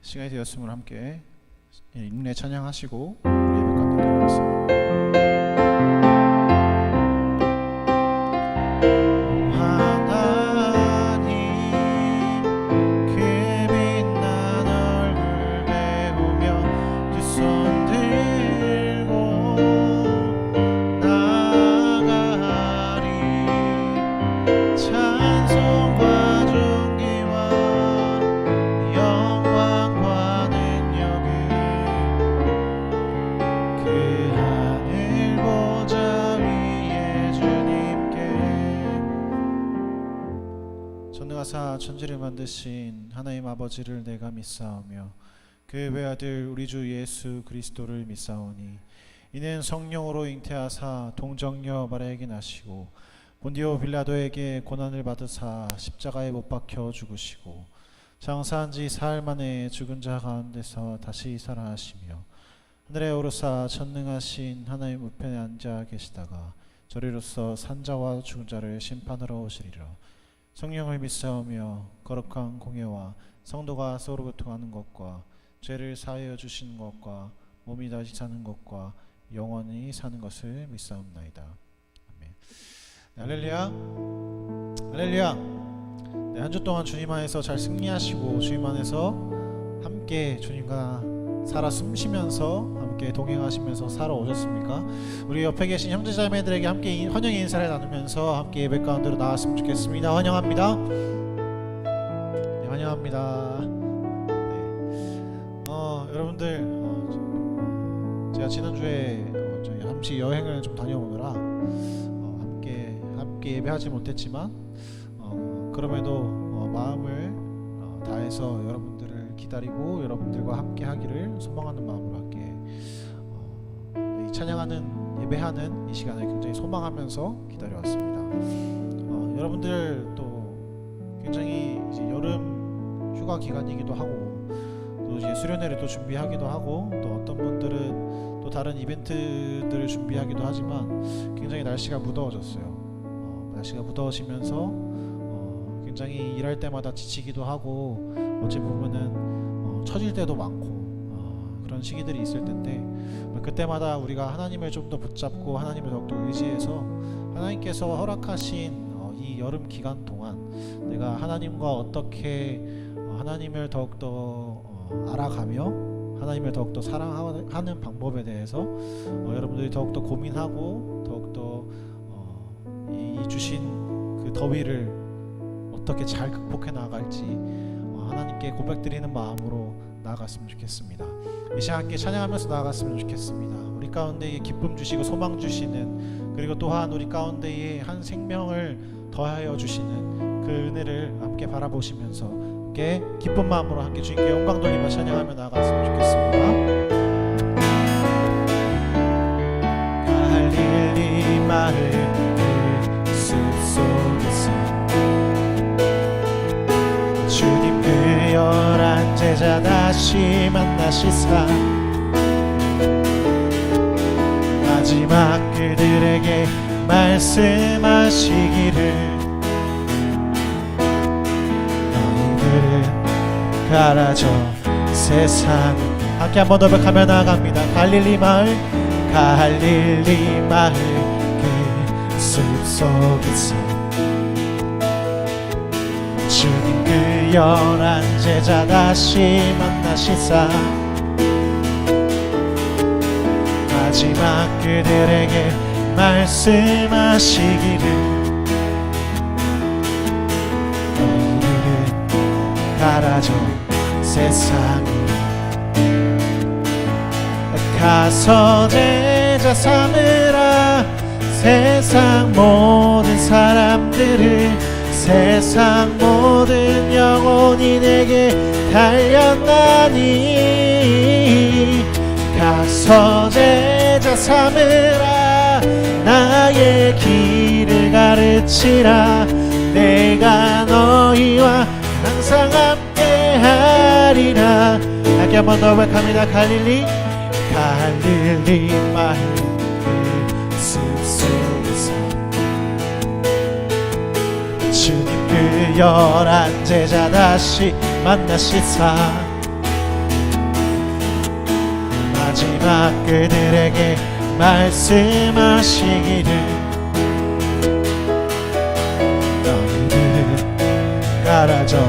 시간이 되었음을 함께 인내 찬양하시고 우리 예배 가운데 들어가겠습니다. 전능하사 천지를 만드신 하나님 아버지를 내가 믿사오며 그 외아들 우리 주 예수 그리스도를 믿사오니 이는 성령으로 잉태하사 동정녀 마리아에게 나시고 본디오 빌라도에게 고난을 받으사 십자가에 못 박혀 죽으시고 장사한 지 사흘 만에 죽은 자 가운데서 다시 살아나시며 하늘에 오르사 전능하신 하나님 우편에 앉아 계시다가 저리로서 산자와 죽은 자를 심판하러 오시리라. 성령을 믿사오며 거룩한 공예와 성도가 서로 교통하는 것과 죄를 사하여 주시는 것과 몸이 다시 사는 것과 영원히 사는 것을 믿사옵나이다. 아멘. 네, 할렐루야. 할렐루야. 네, 한 주 동안 주님 안에서 잘 승리하시고 주님 안에서 함께 주님과 살아 숨쉬면서 함께 동행하시면서 살아오셨습니까? 우리 옆에 계신 형제자매들에게 함께 환영의 인사를 나누면서 함께 예배 가운데로 나왔으면 좋겠습니다. 환영합니다. 네, 환영합니다. 네. 여러분들 제가 지난주에 저희 잠시 여행을 좀 다녀오느라 함께 예배하지 못했지만 그럼에도 마음을 다해서 여러분들을 기다리고 여러분들과 함께 하기를 소망하는 마음으로 함께 찬양하는 예배하는 이 시간을 굉장히 소망하면서 기다려왔습니다. 여러분들 또 굉장히 이제 여름 휴가 기간이기도 하고 또 이제 수련회를 또 준비하기도 하고 또 어떤 분들은 또 다른 이벤트들을 준비하기도 하지만 굉장히 날씨가 무더워졌어요. 날씨가 무더워지면서 굉장히 일할 때마다 지치기도 하고 어찌 보면은 처질 때도 많고 그런 시기들이 있을 텐데 그때마다 우리가 하나님을 좀 더 붙잡고 하나님을 더욱더 의지해서 하나님께서 허락하신 이 여름 기간 동안 내가 하나님과 어떻게 하나님을 더욱더 알아가며 하나님을 더욱더 사랑하는 방법에 대해서 여러분들이 더욱더 고민하고 더욱더 이 주신 그 더위를 어떻게 잘 극복해 나갈지 하나님께 고백드리는 마음으로 나아갔으면 좋겠습니다. 이 시간 함께 찬양하면서 나아갔으면 좋겠습니다. 우리 가운데에 기쁨 주시고 소망 주시는 그리고 또한 우리 가운데에 한 생명을 더하여 주시는 그 은혜를 함께 바라보시면서 함께 기쁜 마음으로 함께 주님께 영광 돌리며 찬양하며 나아갔으면 좋겠습니다. 갈릴리 마을 그 숲속에서 주님 그 열한 제자 다시 만나시사 마지막 그들에게 말씀하시기를 너희들은 가라져 세상 함께 한 번 더 고백하며 나아갑니다. 갈릴리 마을 그 숲속에서 주님 그 열한 제자 다시 만나시사 마지막 그들에게 말씀하시기를 너희들은 가라져 세상으로 가서 제자 삼으라 세상 모든 사람들을 세상 모든 영혼이 내게 달렸나니 가서 제자 삼으라 나의 길을 가르치라 내가 너희와 항상 함께하리라. 함께 한번 더 고백합니다. 갈릴리 마을 그 숲속에서 주님 그 열한 제자 다시 만나시사 마지막 그들에게 말씀하시기를 너희들은 가라져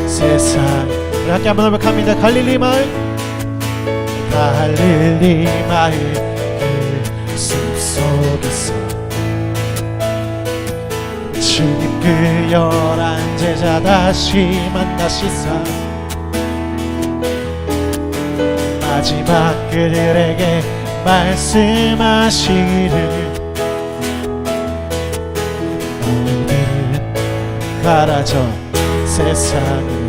세상을 함께 한번 고백합니다. 갈릴리 마을 그 숲속에서 주님 그 11 제자 다시 만나시사 마지막 그들에게 말씀하시기를 너희들은 가라져 세상으로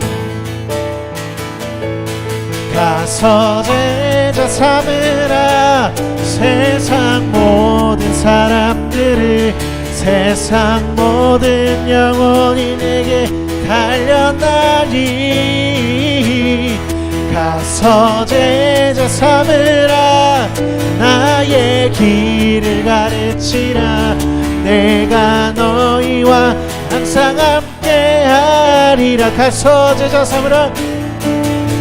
가서 제자 삼으라 세상 모든 사람들을 세상 모든 영혼이 내게 달려나니 가서 제자 삼으라 나의 길을 가르치라 내가 너희와 항상 함께하리라 가서 제자 삼으라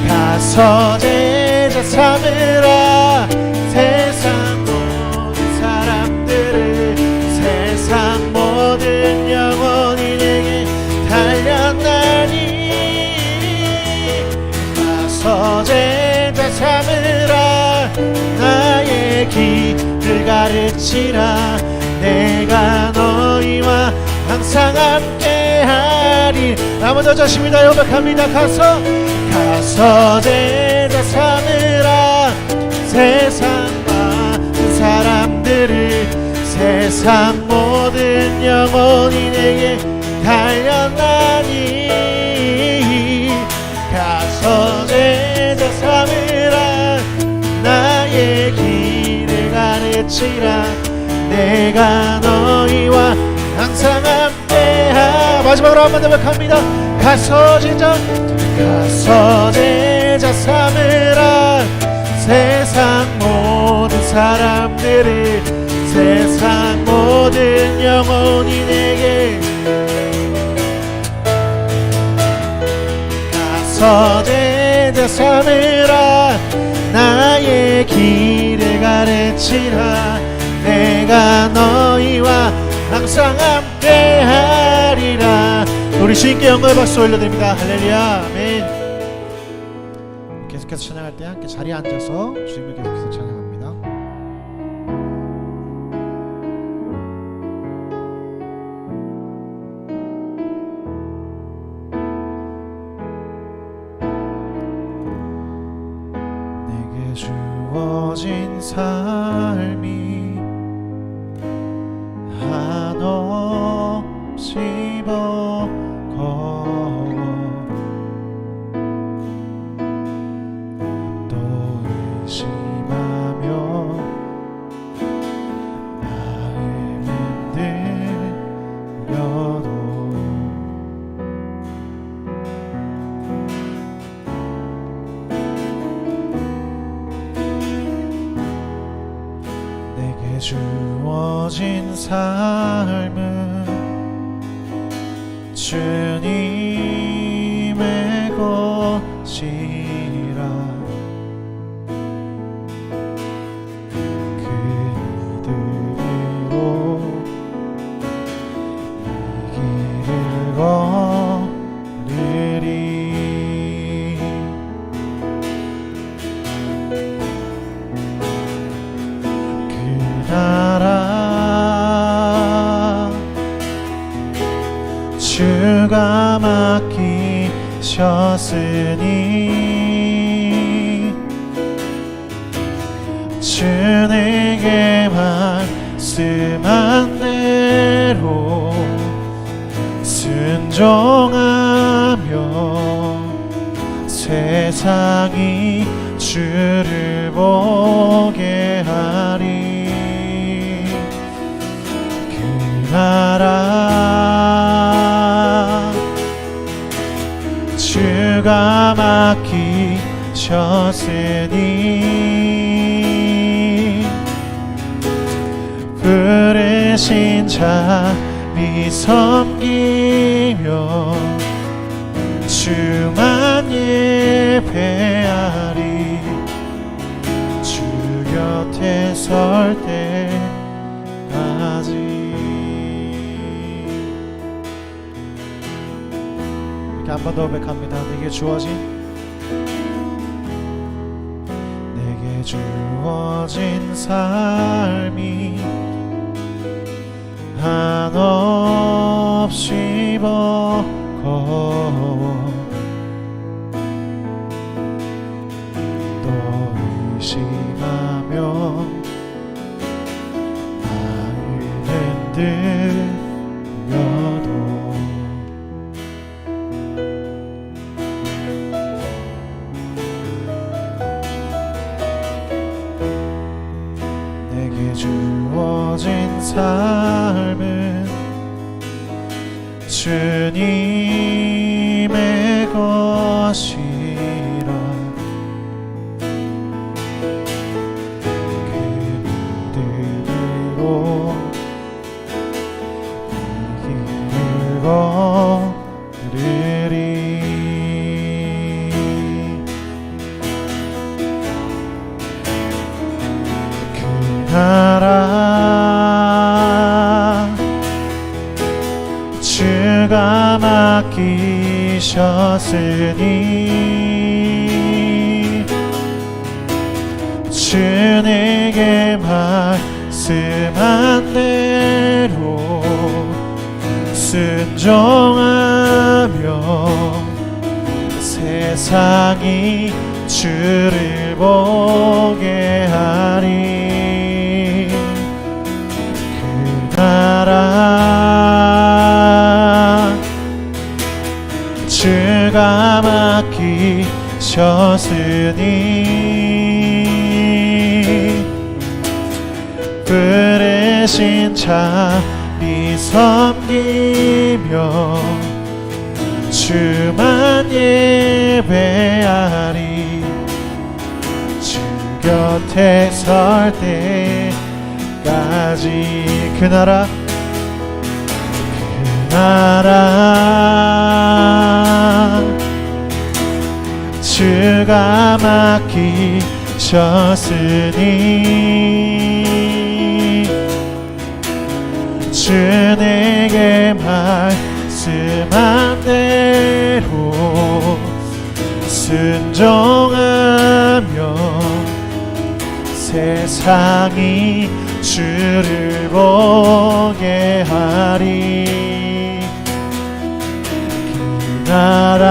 가서 제자 삼으라 세상 모든 사람들을 세상 모든 영혼이 내게 달려나니 가서 제자 삼으라 나의 길을 가르치라 내가 너희와 항상 함께하리 나머지 자십니다. 고백합니다. 가서 제자 삼으라 세상 많은 사람들을 세상 모든 영혼이 내게 달려나니 가서 제자 삼으라 나의 길을 가르치라 내가 너희와 항상 함께하 마지막으로 한번 더 고백합니다. 가서 제자 삼으라 세상 모든 사람들을 세상 모든 영혼이 내게 가서 제자 삼으라 나의 길을 가르치라 내가 너희와 항상 함께하리라 우리 주님께 영광의 박수 올려드립니다. 할렐루야 아멘. 계속해서 찬양할 때 함께 자리에 앉아서 주님을 계속해서 찬양합니다. 내게 주어진 삶이 한없이 버거워 또 의심하며 마음 흔들려도 내게 주어진 삶은 주님의 것이라 그들로 이 길을 걸으리 그 나라 주가 맡기셨으니 주 내게 말씀한 대로 순종하며 세상이 주를 보게 하리 그 나라 주가 맡기셨으니 부르신 자리 섬기며 주만 예배하리 주 설 때까지. 이렇게 한 번 더 고백합니다. 내게 주어진 삶이 한없이 버거워 또 의심하며 나를 흔들려도 내게 주어진 삶은 주님의 것이라 그 믿음으로 이 길을 걸으리. 그 나라 주가 맡기셨으니 주 내게 말씀한 대로 순종하며 세상이 주를 보게 하리. 그 나라 주가 맡기셨으니 부르신 자리 섬기며 주만 예배하리. 주 곁에 설 때까지. 그 나라 주가 맡기셨으니 주 내게 말씀한 대로 순종하며 세상이 주를 보게 하리. 그 나라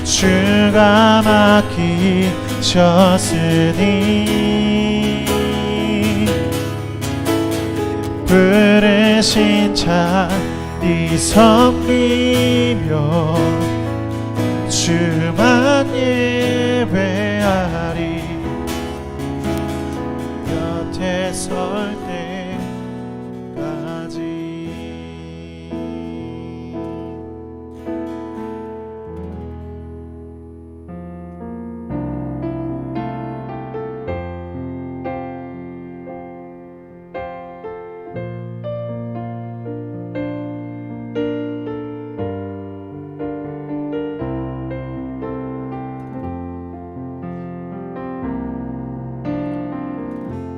주가 맡기셨으니 부르신 자리 섬기며 주만 예배하리. 곁에 설 때까지.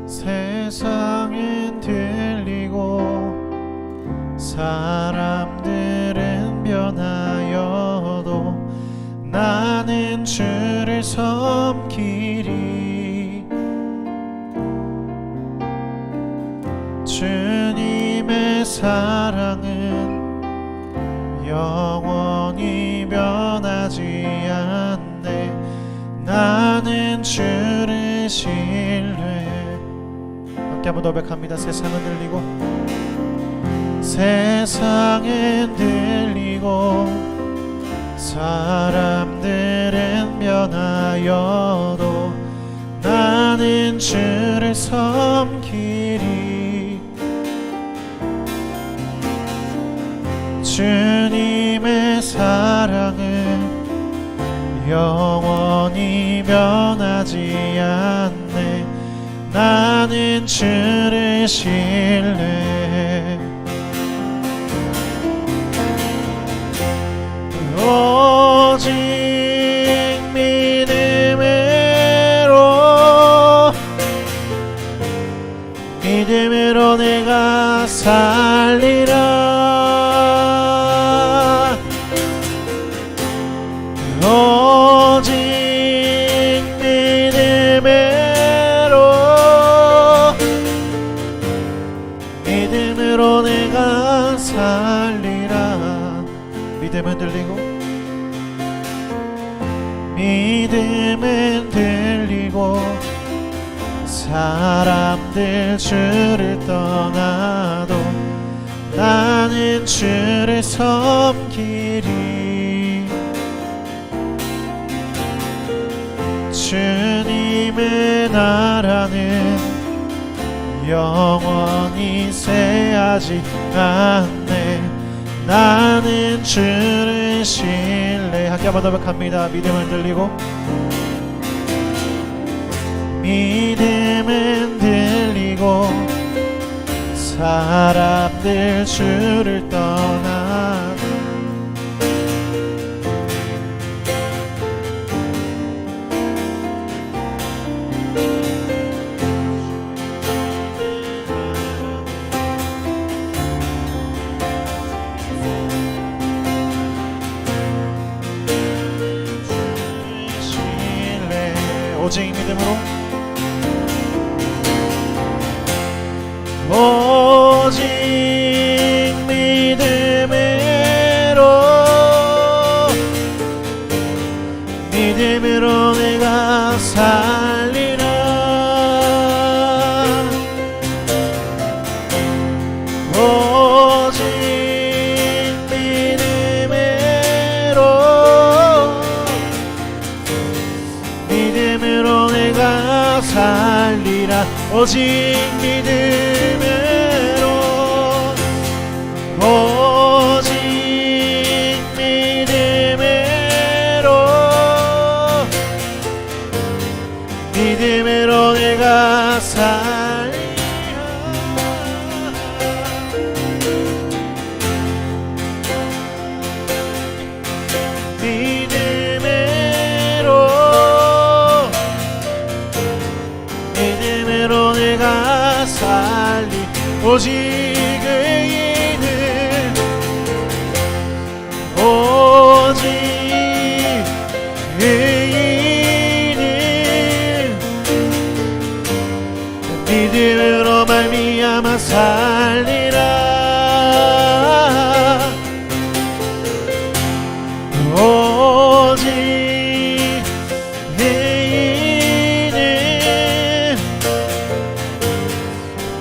세상은 들리고 사람들은 변하여도 나는 주를 섬기리. 주님의 사랑은 영원히 변하지 않네. 나는 주를 신뢰. 함께 한번 더 고백합니다. 세상은 들리고 사람들은 변하여도 나는 주를 섬기리. 주님의 사랑은 영원히 변하지 않네. 나는 주를 신뢰. 오직 믿음의 살리라. 오직 믿음으로 내가 살리라. 믿음은 들리고 믿음은 들리고 사람들 주를 떠나도 나는 주를 섬기리. 주님의 나라는 영원히 쇠하지 않네. 나는 주를 신뢰하게. 한번 더 합니다. 믿음은 들리고 믿음은 들리고 사람들 주를 떠나도 오직 믿음으로 오직 믿음으로 내가 살리라. 오직 믿음으로 내가 살리라. 오직 믿음으로 오직 믿음으로 내가 살리라. 믿음으로 내가 살리. 오직 의인은 오직 의인은 믿음으로 말미암아 살리라. 오직 의인은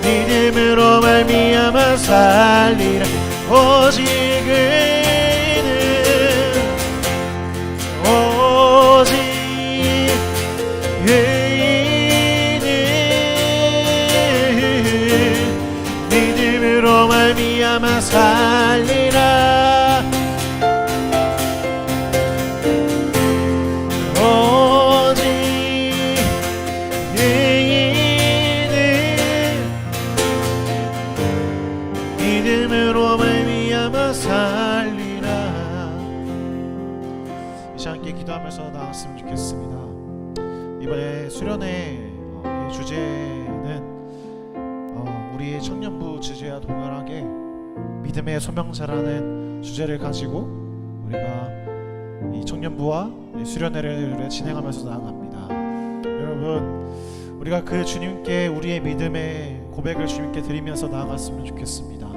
믿음으로 말미암아 살리라. 오직 의인은 오직 의인은 믿음으로 말미암아 살리라. 오직 의인은 믿음으로 말미암아 살리라. 이 시간 함께 기도하면서 나갔으면 좋겠습니다. 이번에 수련회 주제는 우리 청년부 주제와 동일하게 믿음의 소명자라는 주제를 가지고 우리가 이 청년부와 수련회를 진행하면서 나아갑니다. 여러분, 우리가 그 주님께 우리의 믿음의 고백을 주님께 드리면서 나아갔으면 좋겠습니다.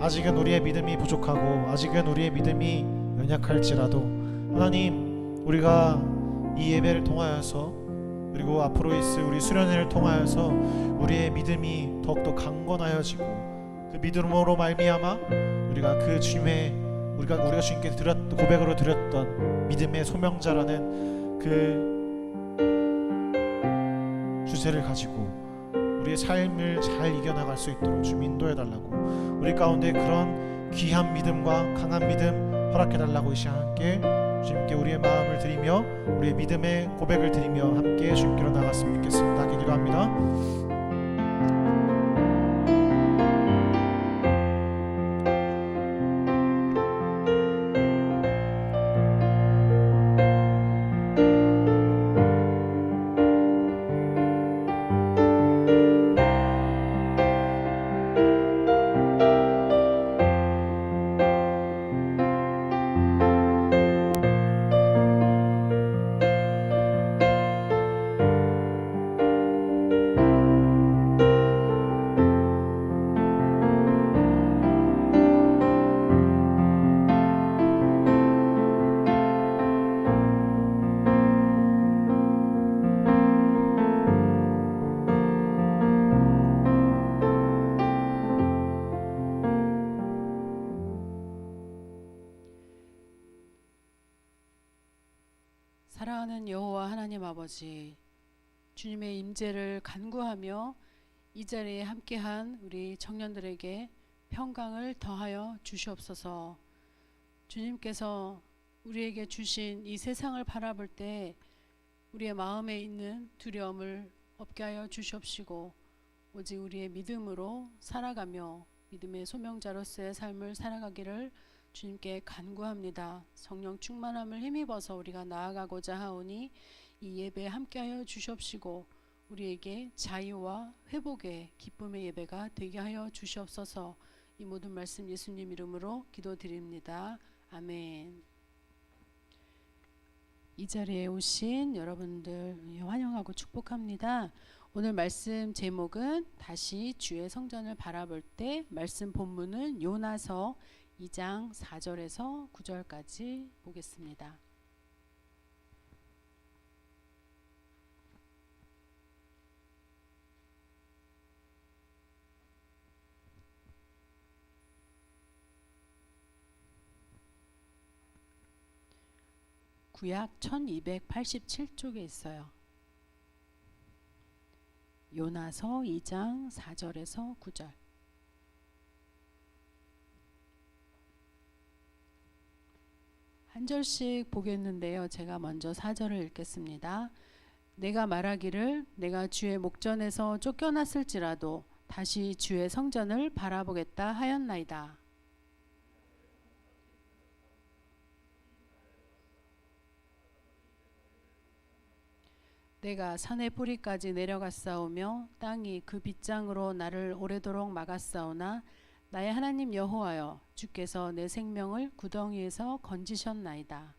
아직은 우리의 믿음이 부족하고 아직은 우리의 믿음이 연약할지라도 하나님, 우리가 이 예배를 통하여서 그리고 앞으로 있을 우리 수련회를 통하여서 우리의 믿음이 더욱더 강건하여지고 그 믿음으로 말미암아 우리가 그 주님의 우리가 주님께 고백으로 드렸던 믿음의 소명자라는 그 주제를 가지고 우리의 삶을 잘 이겨나갈 수 있도록 주님 인도해달라고, 우리 가운데 그런 귀한 믿음과 강한 믿음 허락해달라고 이 시간 함께 주님께 우리의 마음을 드리며 우리의 믿음의 고백을 드리며 함께 주님께로 나갔으면 좋겠습니다. 함께 기도합니다. 사랑하는 여호와 하나님 아버지, 주님의 임재를 간구하며 이 자리에 함께한 우리 청년들에게 평강을 더하여 주시옵소서. 주님께서 우리에게 주신 이 세상을 바라볼 때 우리의 마음에 있는 두려움을 없게 하여 주시옵시고, 오직 우리의 믿음으로 살아가며 믿음의 소명자로서의 삶을 살아가기를 주님께 간구합니다. 성령 충만함을 힘입어서 우리가 나아가고자 하오니 이 예배에 함께하여 주시옵시고, 우리에게 자유와 회복의 기쁨의 예배가 되게 하여 주시옵소서. 이 모든 말씀 예수님 이름으로 기도드립니다. 아멘. 이 자리에 오신 여러분들 환영하고 축복합니다. 오늘 말씀 제목은 다시 주의 성전을 바라볼 때, 말씀 본문은 요나서 2장 4절에서 9절까지 보겠습니다. 구약 1287쪽에 있어요. 요나서 2장 4절에서 9절. 한 절씩 보겠는데요. 제가 먼저 4절을 읽겠습니다. 내가 말하기를 내가 주의 목전에서 쫓겨났을지라도 다시 주의 성전을 바라보겠다 하였나이다. 내가 산의 뿌리까지 내려갔사오며 땅이 그 빗장으로 나를 오래도록 막았사오나 나의 하나님 여호와여, 주께서 내 생명을 구덩이에서 건지셨나이다.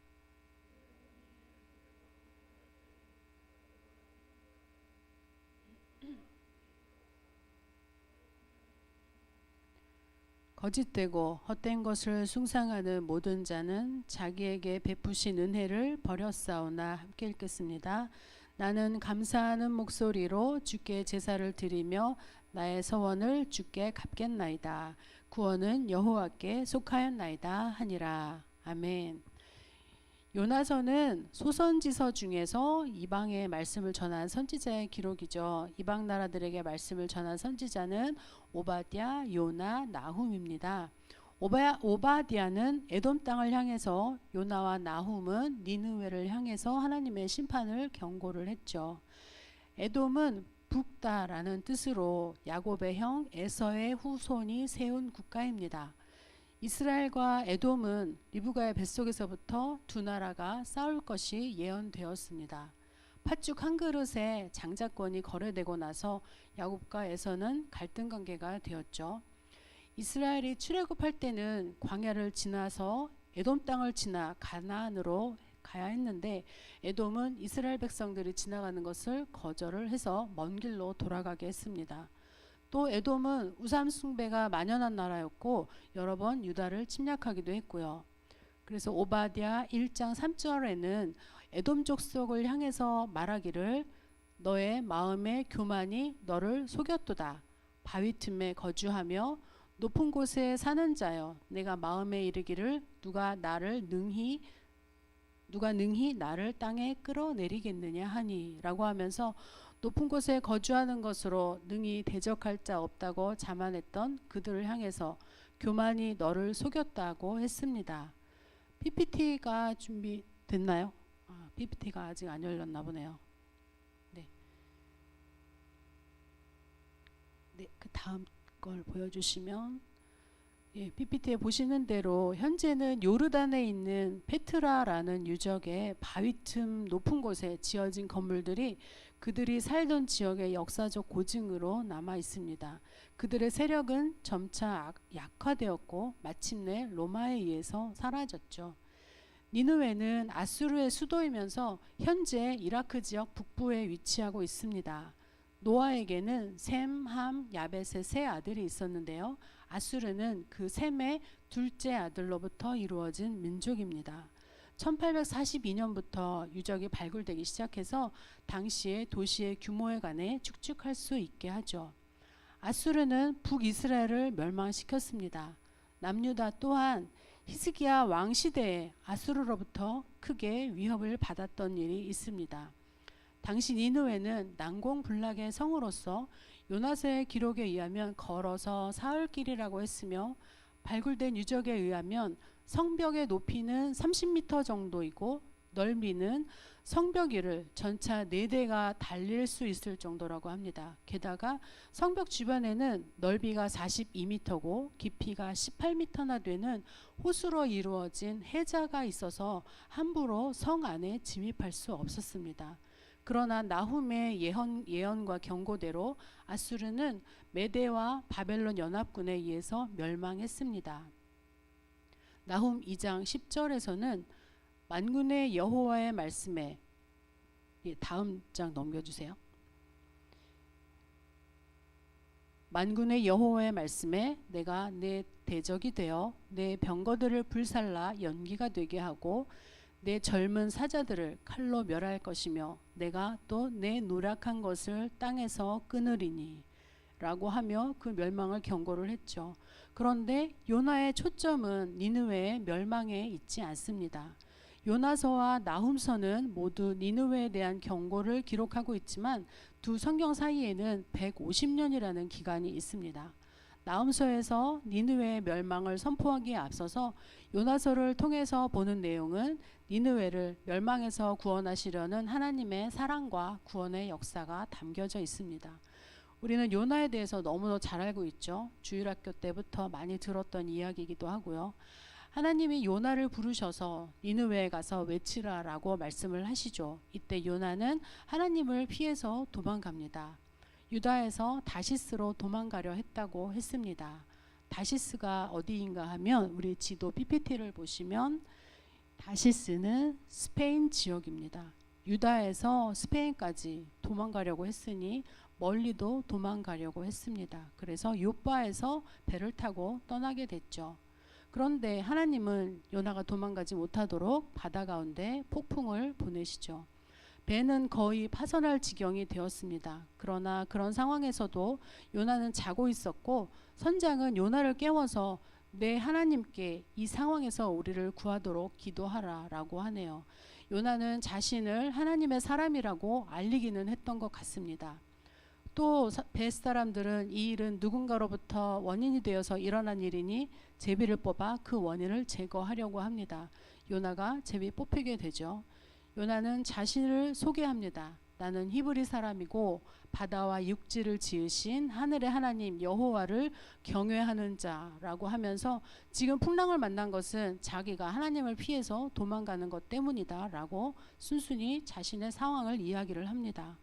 거짓되고 헛된 것을 숭상하는 모든 자는 자기에게 베푸신 은혜를 버렸사오나. 함께 읽겠습니다. 나는 감사하는 목소리로 주께 제사를 드리며 나의 서원을 주께 갚겠나이다. 구원은 여호와께 속하였나이다 하니라. 아멘. 요나서는 소선지서 중에서 이방의 말씀을 전한 선지자의 기록이죠. 이방 나라들에게 말씀을 전한 선지자는 오바댜, 요나, 나훔입니다. 오바댜는 에돔 땅을 향해서, 요나와 나훔은 니느웨를 향해서 하나님의 심판을 경고를 했죠. 에돔은 북다라는 뜻으로 야곱의 형 에서의 후손이 세운 국가입니다. 이스라엘과 에돔은 리브가의 뱃속에서부터 두 나라가 싸울 것이 예언되었습니다. 팥죽 한 그릇에 장자권이 거래되고 나서 야곱과 에서는 갈등 관계가 되었죠. 이스라엘이 출애굽할 때는 광야를 지나서 에돔 땅을 지나 가나안으로 가야 했는데, 에돔은 이스라엘 백성들이 지나가는 것을 거절을 해서 먼 길로 돌아가게 했습니다. 또 에돔은 우상 숭배가 만연한 나라였고 여러 번 유다를 침략하기도 했고요. 그래서 오바댜 1장 3절에는 에돔 족속을 향해서 말하기를 너의 마음의 교만이 너를 속였도다. 바위 틈에 거주하며 높은 곳에 사는 자여, 내가 마음에 이르기를 누가 능히 나를 땅에 끌어내리겠느냐 하니 라고 하면서 높은 곳에 거주하는 것으로 능히 대적할 자 없다고 자만했던 그들을 향해서 교만이 너를 속였다고 했습니다. PPT가 준비됐나요? PPT가 아직 안 열렸나 보네요. 네, 그 다음 걸 보여주시면, PPT에 보시는 대로 현재는 요르단에 있는 페트라라는 유적의 바위 틈 높은 곳에 지어진 건물들이 그들이 살던 지역의 역사적 고증으로 남아 있습니다. 그들의 세력은 점차 약화되었고 마침내 로마에 의해서 사라졌죠. 니느웨는 아수르의 수도이면서 현재 이라크 지역 북부에 위치하고 있습니다. 노아에게는 셈, 함, 야벳의 세 아들이 있었는데요. 아수르는 그 셈의 둘째 아들로부터 이루어진 민족입니다. 1842년부터 유적이 발굴되기 시작해서 당시의 도시의 규모에 관해 축축할 수 있게 하죠. 아수르는 북이스라엘을 멸망시켰습니다. 남유다 또한 히스기야 왕 시대에 아수르로부터 크게 위협을 받았던 일이 있습니다. 당시 니느웨는 난공불락의 성으로서 요나서의 기록에 의하면 걸어서 사흘길이라고 했으며 발굴된 유적에 의하면 성벽의 높이는 30m 정도이고 넓이는 성벽 위를 전차 4대가 달릴 수 있을 정도라고 합니다. 게다가 성벽 주변에는 넓이가 42m고 깊이가 18m나 되는 호수로 이루어진 해자가 있어서 함부로 성 안에 진입할 수 없었습니다. 그러나 나훔의 예언과 경고대로 아수르는 메대와 바벨론 연합군에 의해서 멸망했습니다. 나훔 2장 10절에서는 만군의 여호와의 말씀에, 다음 장 넘겨주세요. 만군의 여호와의 말씀에 내가 내 대적이 되어 내 병거들을 불살라 연기가 되게 하고 내 젊은 사자들을 칼로 멸할 것이며 내가 또 내 노력한 것을 땅에서 끊으리니 라고 하며 그 멸망을 경고를 했죠. 그런데 요나의 초점은 니느웨의 멸망에 있지 않습니다. 요나서와 나훔서는 모두 니느웨에 대한 경고를 기록하고 있지만 두 성경 사이에는 150년이라는 기간이 있습니다. 나훔서에서 니느웨의 멸망을 선포하기에 앞서서 요나서를 통해서 보는 내용은 니느웨를 멸망에서 구원하시려는 하나님의 사랑과 구원의 역사가 담겨져 있습니다. 우리는 요나에 대해서 너무나 잘 알고 있죠. 주일학교 때부터 많이 들었던 이야기이기도 하고요. 하나님이 요나를 부르셔서 니느웨에 가서 외치라라고 말씀을 하시죠. 이때 요나는 하나님을 피해서 도망갑니다. 유다에서 다시스로 도망가려 했다고 했습니다. 다시스가 어디인가 하면 우리 지도 PPT를 보시면 다시스는 스페인 지역입니다. 유다에서 스페인까지 도망가려고 했으니 멀리도 도망가려고 했습니다. 그래서 요바에서 배를 타고 떠나게 됐죠. 그런데 하나님은 요나가 도망가지 못하도록 바다 가운데 폭풍을 보내시죠. 배는 거의 파선할 지경이 되었습니다. 그러나 그런 상황에서도 요나는 자고 있었고 선장은 요나를 깨워서 내 하나님께 이 상황에서 우리를 구하도록 기도하라 라고 하네요. 요나는 자신을 하나님의 사람이라고 알리기는 했던 것 같습니다. 또 배 사람들은 이 일은 누군가로부터 원인이 되어서 일어난 일이니 제비를 뽑아 그 원인을 제거하려고 합니다. 요나가 제비 뽑히게 되죠. 요나는 자신을 소개합니다. 나는 히브리 사람이고 바다와 육지를 지으신 하늘의 하나님 여호와를 경외하는 자라고 하면서 지금 풍랑을 만난 것은 자기가 하나님을 피해서 도망가는 것 때문이다 라고 순순히 자신의 상황을 이야기를 합니다.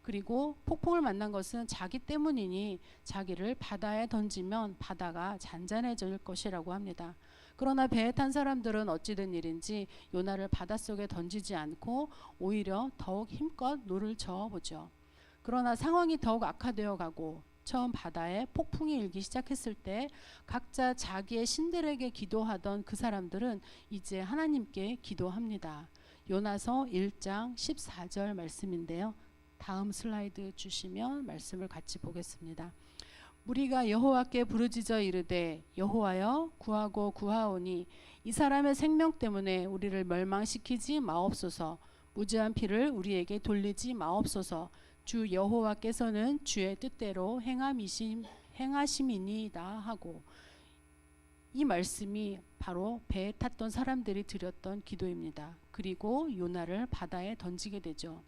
그리고 폭풍을 만난 것은 자기 때문이니 자기를 바다에 던지면 바다가 잔잔해질 것이라고 합니다. 그러나 배에 탄 사람들은 어찌된 일인지 요나를 바닷속에 던지지 않고 오히려 더욱 힘껏 노를 저어보죠. 그러나 상황이 더욱 악화되어 가고 처음 바다에 폭풍이 일기 시작했을 때 각자 자기의 신들에게 기도하던 그 사람들은 이제 하나님께 기도합니다. 요나서 1장 14절 말씀인데요. 다음 슬라이드 주시면 말씀을 같이 보겠습니다. 우리가 여호와께 부르짖어 이르되 여호와여 구하고 구하오니 이 사람의 생명 때문에 우리를 멸망시키지 마옵소서. 무죄한 피를 우리에게 돌리지 마옵소서. 주 여호와께서는 주의 뜻대로 행하심이니이다 하고, 이 말씀이 바로 배에 탔던 사람들이 드렸던 기도입니다. 그리고 요나를 바다에 던지게 되죠.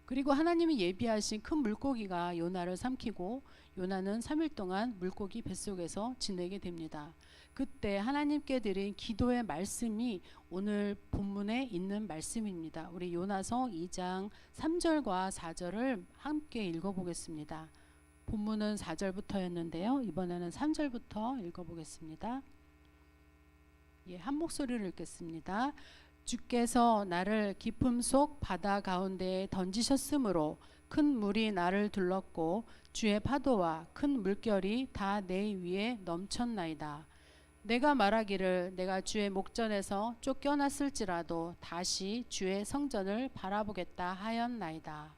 그리고 하나님이 예비하신 큰 물고기가 요나를 삼키고 요나는 3일 동안 물고기 뱃속에서 지내게 됩니다. 그때 하나님께 드린 기도의 말씀이 오늘 본문에 있는 말씀입니다. 우리 요나서 2장 3절과 4절을 함께 읽어보겠습니다. 본문은 4절부터였는데요. 이번에는 3절부터 읽어보겠습니다. 한 목소리로 읽겠습니다. 주께서 나를 깊음 속 바다 가운데에 던지셨으므로 큰 물이 나를 둘렀고 주의 파도와 큰 물결이 다 내 위에 넘쳤나이다. 내가 말하기를 내가 주의 목전에서 쫓겨났을지라도 다시 주의 성전을 바라보겠다 하였나이다.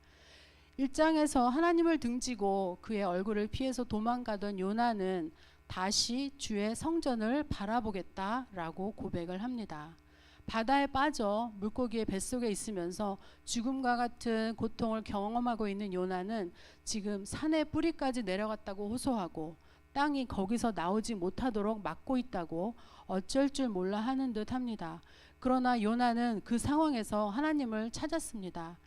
1장에서 하나님을 등지고 그의 얼굴을 피해서 도망가던 요나는 다시 주의 성전을 바라보겠다라고 고백을 합니다. 바다에 빠져 물고기의 뱃속에 있으면서 죽음과 같은 고통을 경험하고 있는 요나는 지금 산의 뿌리까지 내려갔다고 호소하고 땅이 거기서 나오지 못하도록 막고 있다고 어쩔 줄 몰라 하는 듯 합니다. 그러나 요나는 그 상황에서 하나님을 찾았습니다.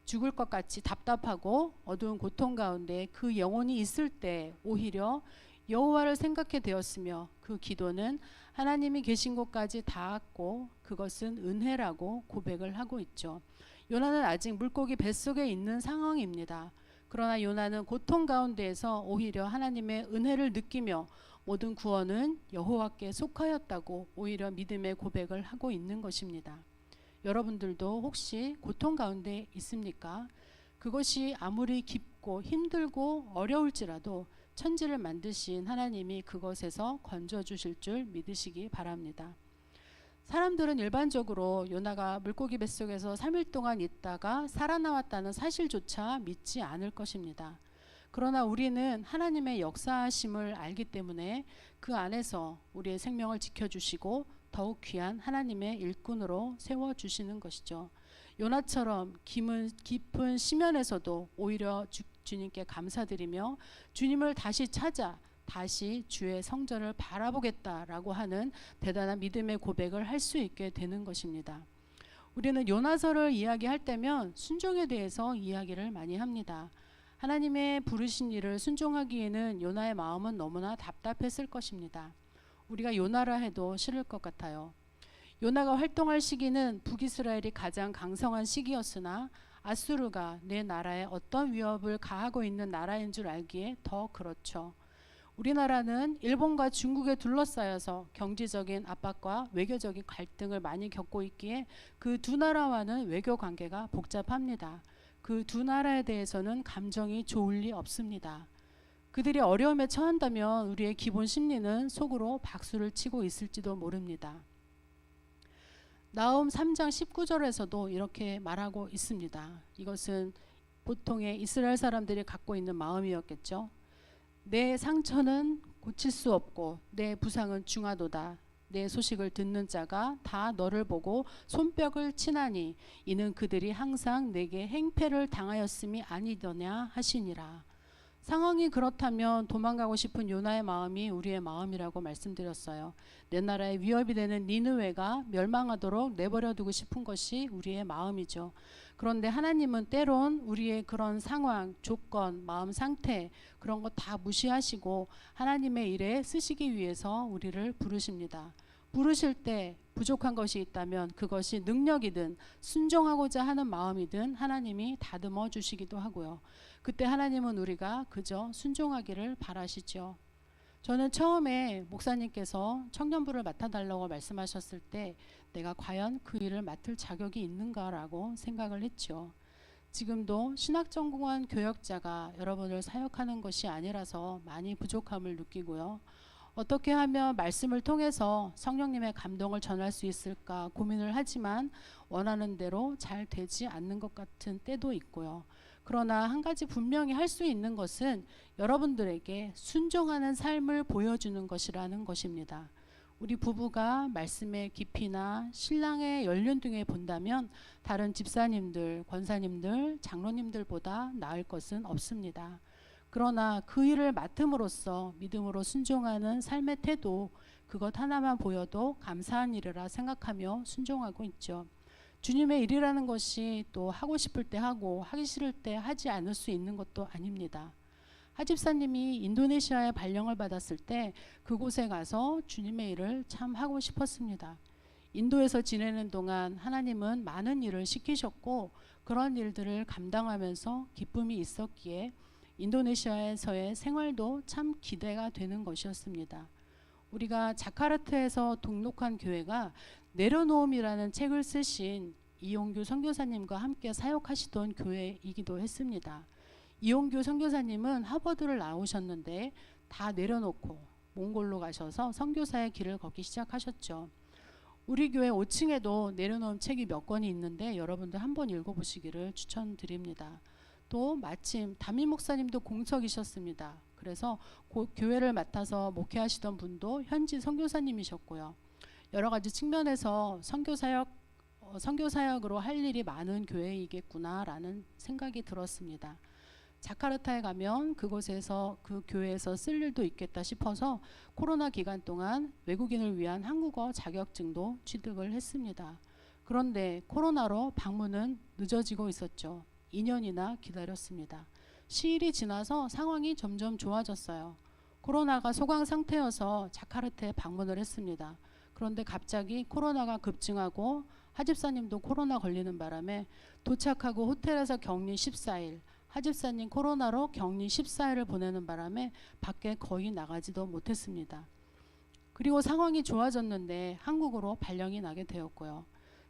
죽을 것 같이 답답하고 어두운 고통 가운데 그 영혼이 있을 때 오히려 여호와를 생각해 되었으며 그 기도는 하나님이 계신 곳까지 닿았고 그것은 은혜라고 고백을 하고 있죠. 요나는 아직 물고기 뱃속에 있는 상황입니다. 그러나 요나는 고통 가운데에서 오히려 하나님의 은혜를 느끼며 모든 구원은 여호와께 속하였다고 오히려 믿음의 고백을 하고 있는 것입니다. 여러분들도 혹시 고통 가운데 있습니까? 그것이 아무리 깊고 힘들고 어려울지라도 천지를 만드신 하나님이 그것에서 건져주실 줄 믿으시기 바랍니다. 사람들은 일반적으로 요나가 물고기 뱃속에서 3일 동안 있다가 살아나왔다는 사실조차 믿지 않을 것입니다. 그러나 우리는 하나님의 역사하심을 알기 때문에 그 안에서 우리의 생명을 지켜주시고 더욱 귀한 하나님의 일꾼으로 세워주시는 것이죠. 요나처럼 깊은 심연에서도 오히려 주님께 감사드리며 주님을 다시 찾아 다시 주의 성전을 바라보겠다라고 하는 대단한 믿음의 고백을 할 수 있게 되는 것입니다. 우리는 요나서를 이야기할 때면 순종에 대해서 이야기를 많이 합니다. 하나님의 부르신 일을 순종하기에는 요나의 마음은 너무나 답답했을 것입니다. 우리가 요나라 해도 싫을 것 같아요. 요나가 활동할 시기는 북이스라엘이 가장 강성한 시기였으나 아수르가 내 나라에 어떤 위협을 가하고 있는 나라인 줄 알기에 더 그렇죠. 우리나라는 일본과 중국에 둘러싸여서 경제적인 압박과 외교적인 갈등을 많이 겪고 있기에 그 두 나라와는 외교 관계가 복잡합니다. 그 두 나라에 대해서는 감정이 좋을 리 없습니다. 그들이 어려움에 처한다면 우리의 기본 심리는 속으로 박수를 치고 있을지도 모릅니다. 나훔 3장 19절에서도 이렇게 말하고 있습니다. 이것은 보통의 이스라엘 사람들이 갖고 있는 마음이었겠죠. 내 상처는 고칠 수 없고 내 부상은 중하도다. 내 소식을 듣는 자가 다 너를 보고 손뼉을 치나니 이는 그들이 항상 내게 행패를 당하였음이 아니더냐 하시니라. 상황이 그렇다면 도망가고 싶은 요나의 마음이 우리의 마음이라고 말씀드렸어요. 내 나라의 위협이 되는 니느웨가 멸망하도록 내버려두고 싶은 것이 우리의 마음이죠. 그런데 하나님은 때론 우리의 그런 상황, 조건, 마음 상태 그런 거 다 무시하시고 하나님의 일에 쓰시기 위해서 우리를 부르십니다. 부르실 때 부족한 것이 있다면 그것이 능력이든 순종하고자 하는 마음이든 하나님이 다듬어 주시기도 하고요. 그때 하나님은 우리가 그저 순종하기를 바라시죠. 저는 처음에 목사님께서 청년부를 맡아달라고 말씀하셨을 때 내가 과연 그 일을 맡을 자격이 있는가라고 생각을 했죠. 지금도 신학전공한 교역자가 여러분을 사역하는 것이 아니라서 많이 부족함을 느끼고요. 어떻게 하면 말씀을 통해서 성령님의 감동을 전할 수 있을까 고민을 하지만 원하는 대로 잘 되지 않는 것 같은 때도 있고요. 그러나 한 가지 분명히 할 수 있는 것은 여러분들에게 순종하는 삶을 보여주는 것이라는 것입니다. 우리 부부가 말씀의 깊이나 신랑의 연륜 등에 본다면 다른 집사님들, 권사님들, 장로님들보다 나을 것은 없습니다. 그러나 그 일을 맡음으로써 믿음으로 순종하는 삶의 태도, 그것 하나만 보여도 감사한 일이라 생각하며 순종하고 있죠. 주님의 일이라는 것이 또 하고 싶을 때 하고 하기 싫을 때 하지 않을 수 있는 것도 아닙니다. 하집사님이 인도네시아에 발령을 받았을 때 그곳에 가서 주님의 일을 참 하고 싶었습니다. 인도에서 지내는 동안 하나님은 많은 일을 시키셨고 그런 일들을 감당하면서 기쁨이 있었기에 인도네시아에서의 생활도 참 기대가 되는 것이었습니다. 우리가 자카르타에서 등록한 교회가 내려놓음이라는 책을 쓰신 이용규 선교사님과 함께 사역하시던 교회이기도 했습니다. 이용규 선교사님은 하버드를 나오셨는데 다 내려놓고 몽골로 가셔서 선교사의 길을 걷기 시작하셨죠. 우리 교회 5층에도 내려놓은 책이 몇 권이 있는데 여러분들 한번 읽어보시기를 추천드립니다. 또 마침 담임 목사님도 공석이셨습니다. 그래서 교회를 맡아서 목회하시던 분도 현지 선교사님이셨고요. 여러 가지 측면에서 선교 사역으로 할 일이 많은 교회이겠구나라는 생각이 들었습니다. 자카르타에 가면 그곳에서 그 교회에서 쓸 일도 있겠다 싶어서 코로나 기간 동안 외국인을 위한 한국어 자격증도 취득을 했습니다. 그런데 코로나로 방문은 늦어지고 있었죠. 2년이나 기다렸습니다. 시일이 지나서 상황이 점점 좋아졌어요. 코로나가 소강 상태여서 자카르타에 방문을 했습니다. 그런데 갑자기 코로나가 급증하고 하집사님도 코로나 걸리는 바람에 도착하고 호텔에서 격리 14일, 하집사님 코로나로 격리 14일을 보내는 바람에 밖에 거의 나가지도 못했습니다. 그리고 상황이 좋아졌는데 한국으로 발령이 나게 되었고요.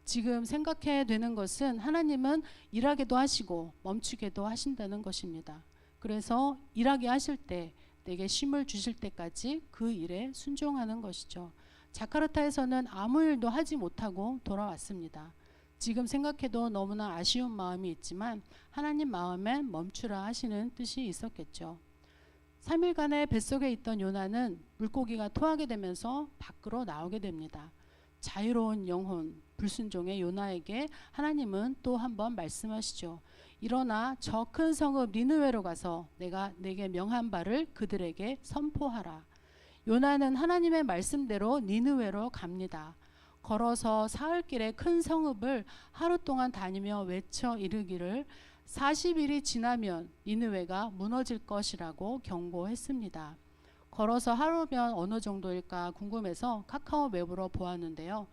지금 생각해야 되는 것은 하나님은 일하게도 하시고 멈추게도 하신다는 것입니다. 그래서 일하게 하실 때 내게 쉼을 주실 때까지 그 일에 순종하는 것이죠. 자카르타에서는 아무 일도 하지 못하고 돌아왔습니다. 지금 생각해도 너무나 아쉬운 마음이 있지만 하나님 마음엔 멈추라 하시는 뜻이 있었겠죠. 3일간의 뱃속에 있던 요나는 물고기가 토하게 되면서 밖으로 나오게 됩니다. 자유로운 영혼, 불순종의 요나에게 하나님은 또 한 번 말씀하시죠. 일어나 저 큰 성읍 니느웨로 가서 내가 내게 명한 바를 그들에게 선포하라. 요나는 하나님의 말씀대로 니느웨로 갑니다. 걸어서 사흘길의 큰 성읍을 하루 동안 다니며 외쳐 이르기를 40일이 지나면 니느웨가 무너질 것이라고 경고했습니다. 걸어서 하루면 어느 정도일까 궁금해서 카카오 맵으로 보았는데요.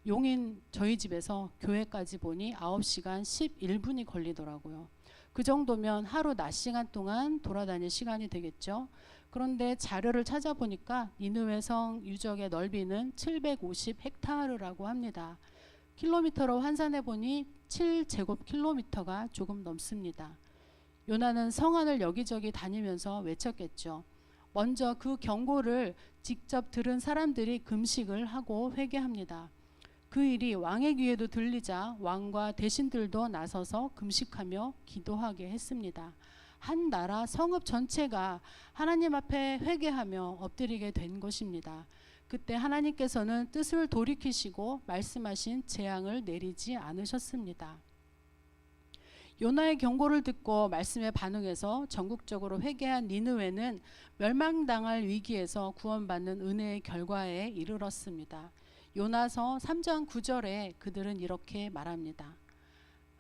용인 저희 집에서 교회까지 보니 9시간 11분이 걸리더라고요. 그 정도면 하루 낮 시간 동안 돌아다닐 시간이 되겠죠. 그런데 자료를 찾아보니까 니느웨 성 유적의 넓이는 750헥타르라고 합니다. 킬로미터로 환산해 보니 7제곱킬로미터가 조금 넘습니다. 요나는 성 안을 여기저기 다니면서 외쳤겠죠. 먼저 그 경고를 직접 들은 사람들이 금식을 하고 회개합니다. 그 일이 왕의 귀에도 들리자 왕과 대신들도 나서서 금식하며 기도하게 했습니다. 한 나라 성읍 전체가 하나님 앞에 회개하며 엎드리게 된 것입니다. 그때 하나님께서는 뜻을 돌이키시고 말씀하신 재앙을 내리지 않으셨습니다. 요나의 경고를 듣고 말씀에 반응해서 전국적으로 회개한 니느웨는 멸망당할 위기에서 구원받는 은혜의 결과에 이르렀습니다. 요나서 3장 9절에 그들은 이렇게 말합니다.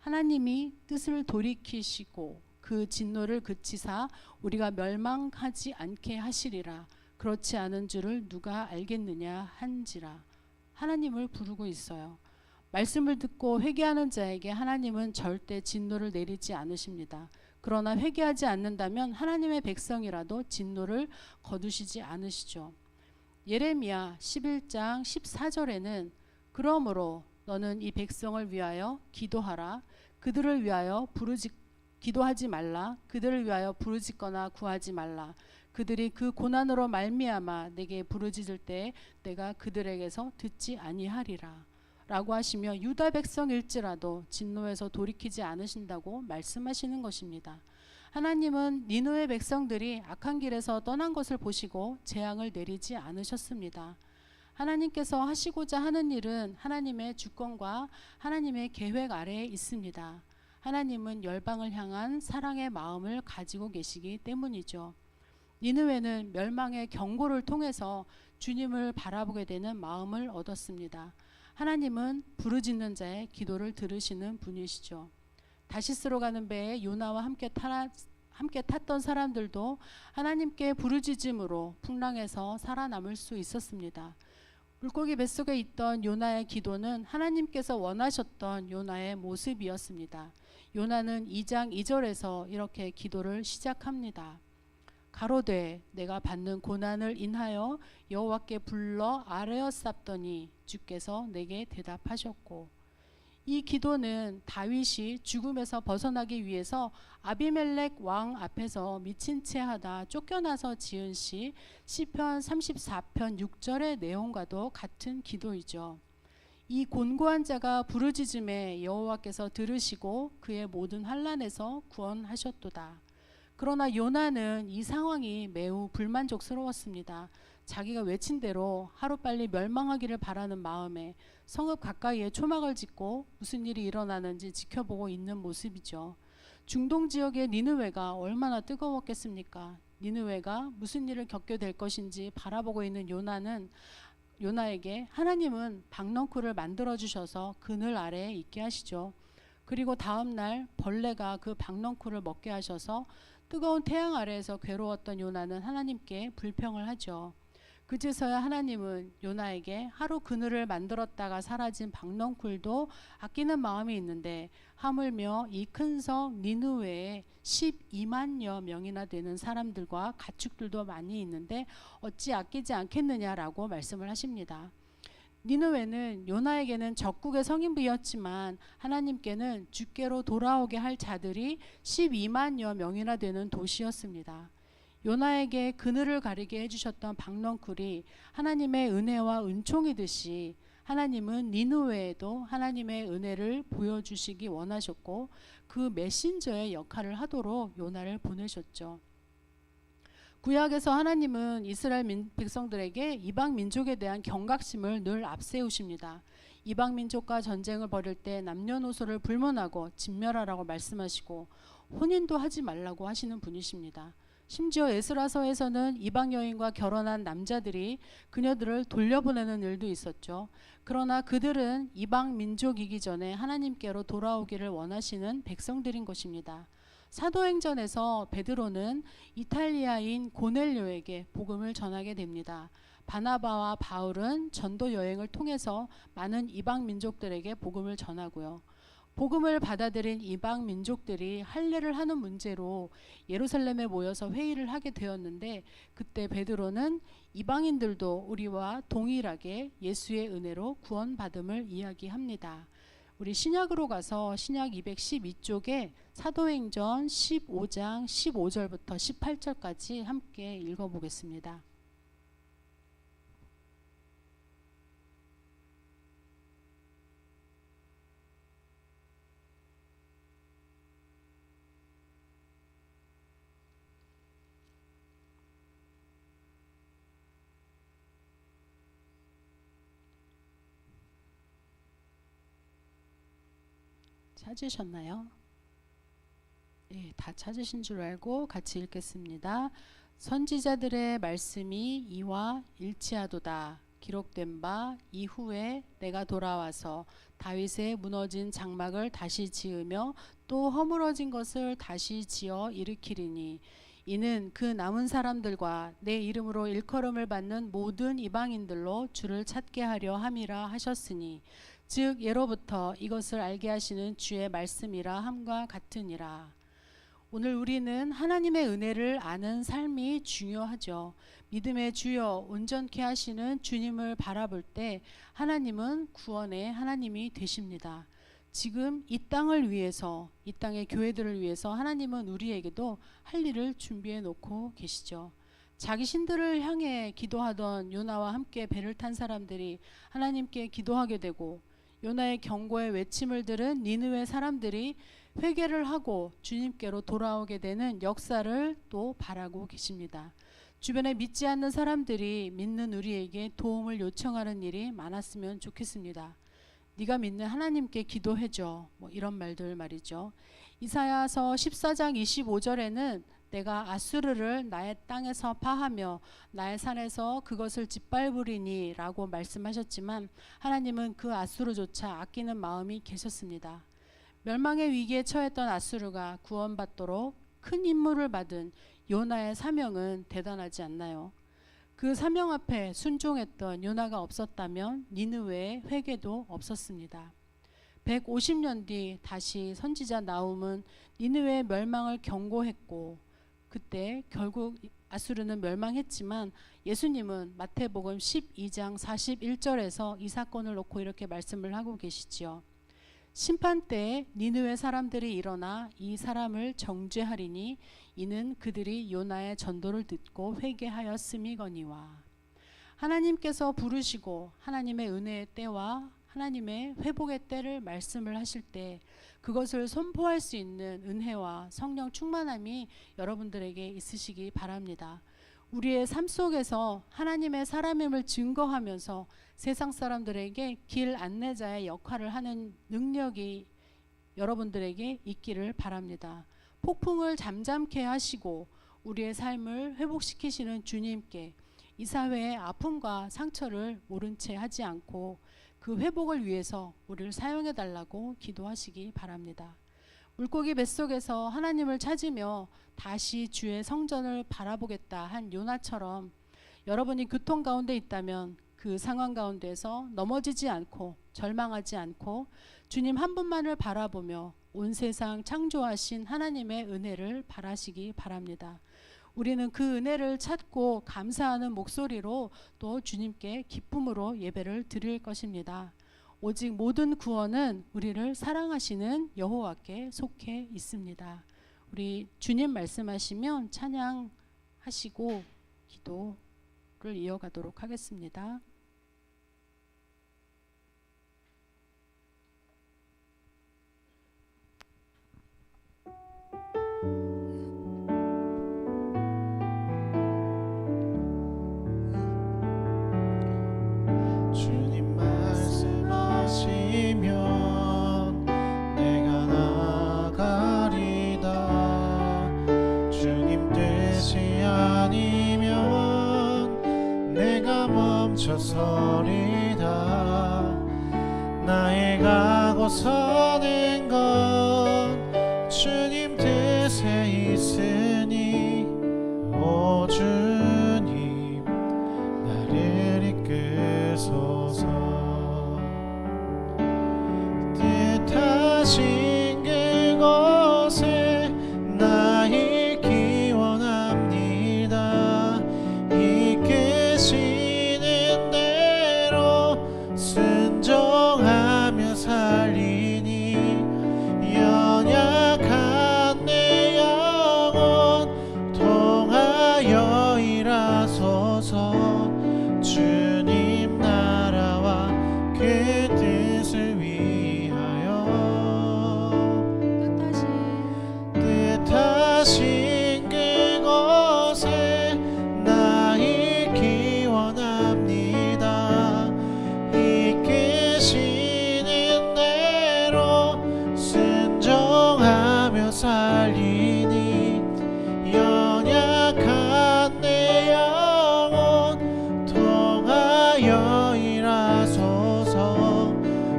하나님이 뜻을 돌이키시고 그 진노를 그치사 우리가 멸망하지 않게 하시리라. 그렇지 않은 줄을 누가 알겠느냐 한지라. 하나님을 부르고 있어요. 말씀을 듣고 회개하는 자에게 하나님은 절대 진노를 내리지 않으십니다. 그러나 회개하지 않는다면 하나님의 백성이라도 진노를 거두시지 않으시죠. 예레미야 11장 14절에는 그러므로 너는 이 백성을 위하여 기도하라. 그들을 위하여 기도하지 말라. 그들을 위하여 부르짖거나 구하지 말라. 그들이 그 고난으로 말미암아 내게 부르짖을 때 내가 그들에게서 듣지 아니하리라. 라고 하시며 유다 백성일지라도 진노에서 돌이키지 않으신다고 말씀하시는 것입니다. 하나님은 니느웨 백성들이 악한 길에서 떠난 것을 보시고 재앙을 내리지 않으셨습니다. 하나님께서 하시고자 하는 일은 하나님의 주권과 하나님의 계획 아래에 있습니다. 하나님은 열방을 향한 사랑의 마음을 가지고 계시기 때문이죠. 니느웨는 멸망의 경고를 통해서 주님을 바라보게 되는 마음을 얻었습니다. 하나님은 부르짖는 자의 기도를 들으시는 분이시죠. 다시스로 가는 배에 요나와 함께 탔던 사람들도 하나님께 부르짖음으로 풍랑에서 살아남을 수 있었습니다. 물고기 뱃속에 있던 요나의 기도는 하나님께서 원하셨던 요나의 모습이었습니다. 요나는 2장 2절에서 이렇게 기도를 시작합니다. 가로되 내가 받는 고난을 인하여 여호와께 불러 아뢰었사더니 주께서 내게 대답하셨고. 이 기도는 다윗이 죽음에서 벗어나기 위해서 아비멜렉 왕 앞에서 미친 채 하다 쫓겨나서 지은 시편 34편 6절의 내용과도 같은 기도이죠. 이 곤고한 자가 부르짖음에 여호와께서 들으시고 그의 모든 환난에서 구원하셨도다. 그러나 요나는 이 상황이 매우 불만족스러웠습니다. 자기가 외친 대로 하루빨리 멸망하기를 바라는 마음에 성읍 가까이에 초막을 짓고 무슨 일이 일어나는지 지켜보고 있는 모습이죠. 중동 지역의 니느웨가 얼마나 뜨거웠겠습니까? 니느웨가 무슨 일을 겪게 될 것인지 바라보고 있는 요나에게 하나님은 박넝쿨을 만들어 주셔서 그늘 아래에 있게 하시죠. 그리고 다음 날 벌레가 그 박넝쿨을 먹게 하셔서 뜨거운 태양 아래에서 괴로웠던 요나는 하나님께 불평을 하죠. 그제서야 하나님은 요나에게 하루 그늘을 만들었다가 사라진 박넝쿨도 아끼는 마음이 있는데 하물며 이 큰 성 니느웨에 12만여 명이나 되는 사람들과 가축들도 많이 있는데 어찌 아끼지 않겠느냐라고 말씀을 하십니다. 니느웨는 요나에게는 적국의 성인부였지만 하나님께는 주께로 돌아오게 할 자들이 12만여 명이나 되는 도시였습니다. 요나에게 그늘을 가리게 해주셨던 박넝쿨이 하나님의 은혜와 은총이듯이 하나님은 니느웨에도 하나님의 은혜를 보여주시기 원하셨고 그 메신저의 역할을 하도록 요나를 보내셨죠. 구약에서 하나님은 이스라엘 백성들에게 이방 민족에 대한 경각심을 늘 앞세우십니다. 이방 민족과 전쟁을 벌일 때 남녀노소를 불문하고 진멸하라고 말씀하시고 혼인도 하지 말라고 하시는 분이십니다. 심지어 에스라서에서는 이방 여인과 결혼한 남자들이 그녀들을 돌려보내는 일도 있었죠. 그러나 그들은 이방 민족이기 전에 하나님께로 돌아오기를 원하시는 백성들인 것입니다. 사도행전에서 베드로는 이탈리아인 고넬료에게 복음을 전하게 됩니다. 바나바와 바울은 전도 여행을 통해서 많은 이방 민족들에게 복음을 전하고요. 복음을 받아들인 이방 민족들이 할례를 하는 문제로 예루살렘에 모여서 회의를 하게 되었는데 그때 베드로는 이방인들도 우리와 동일하게 예수의 은혜로 구원받음을 이야기합니다. 우리 신약으로 가서 신약 212쪽에 사도행전 15장 15절부터 18절까지 함께 읽어보겠습니다. 찾으셨나요? 네, 다 찾으신 줄 알고 같이 읽겠습니다. 선지자들의 말씀이 이와 일치하도다. 기록된 바 이후에 내가 돌아와서 다윗의 무너진 장막을 다시 지으며 또 허물어진 것을 다시 지어 일으키리니 이는 그 남은 사람들과 내 이름으로 일컬음을 받는 모든 이방인들로 주를 찾게 하려 함이라 하셨으니 즉 예로부터 이것을 알게 하시는 주의 말씀이라 함과 같으니라. 오늘 우리는 하나님의 은혜를 아는 삶이 중요하죠. 믿음의 주여 온전케 하시는 주님을 바라볼 때 하나님은 구원의 하나님이 되십니다. 지금 이 땅을 위해서, 이 땅의 교회들을 위해서 하나님은 우리에게도 할 일을 준비해 놓고 계시죠. 자기 신들을 향해 기도하던 요나와 함께 배를 탄 사람들이 하나님께 기도하게 되고 요나의 경고의 외침을 들은 니느웨 사람들이 회개를 하고 주님께로 돌아오게 되는 역사를 또 바라고 계십니다. 주변에 믿지 않는 사람들이 믿는 우리에게 도움을 요청하는 일이 많았으면 좋겠습니다. 네가 믿는 하나님께 기도해줘. 이런 말들 말이죠. 이사야서 14장 25절에는 내가 아수르를 나의 땅에서 파하며 나의 산에서 그것을 짓밟으리니 라고 말씀하셨지만 하나님은 그 아수르조차 아끼는 마음이 계셨습니다. 멸망의 위기에 처했던 아수르가 구원받도록 큰 임무를 받은 요나의 사명은 대단하지 않나요? 그 사명 앞에 순종했던 요나가 없었다면 니느웨의 회개도 없었습니다. 150년 뒤 다시 선지자 나훔은 니느웨의 멸망을 경고했고 그때 결국 아수르는 멸망했지만 예수님은 마태복음 12장 41절에서 이 사건을 놓고 이렇게 말씀을 하고 계시지요. 심판 때에 니느웨 사람들이 일어나 이 사람을 정죄하리니 이는 그들이 요나의 전도를 듣고 회개하였음이거니와. 하나님께서 부르시고 하나님의 은혜의 때와 하나님의 회복의 때를 말씀을 하실 때 그것을 선포할 수 있는 은혜와 성령 충만함이 여러분들에게 있으시기 바랍니다. 우리의 삶 속에서 하나님의 사람임을 증거하면서 세상 사람들에게 길 안내자의 역할을 하는 능력이 여러분들에게 있기를 바랍니다. 폭풍을 잠잠케 하시고 우리의 삶을 회복시키시는 주님께 이 사회의 아픔과 상처를 모른 채 하지 않고 그 회복을 위해서 우리를 사용해 달라고 기도하시기 바랍니다. 물고기 뱃속에서 하나님을 찾으며 다시 주의 성전을 바라보겠다 한 요나처럼 여러분이 고통 가운데 있다면 그 상황 가운데서 넘어지지 않고 절망하지 않고 주님 한 분만을 바라보며 온 세상 창조하신 하나님의 은혜를 바라시기 바랍니다. 우리는 그 은혜를 찾고 감사하는 목소리로 또 주님께 기쁨으로 예배를 드릴 것입니다. 오직 모든 구원은 우리를 사랑하시는 여호와께 속해 있습니다. 우리 주님 말씀하시면 찬양하시고 기도를 이어가도록 하겠습니다. 주님 말씀하시면 내가 나가리다. 주님 뜻이 아니면 내가 멈춰서리다. 나의 가고 서는 건 주님 뜻에 있으니 오 주님 나를 이끄소서. 뜻하신 그곳에 나 있기 원합니다. 이끄시는 대로 순종하며 살리니 연약한 내 영혼 통하여 일하소서. 주님 나라와 그 뜻을 위하여 뜻하신 그곳에 나 있기 원합니다. 이끄시는 대로 순종하며 살리니 연약한 내 영혼 통하여 일하소서.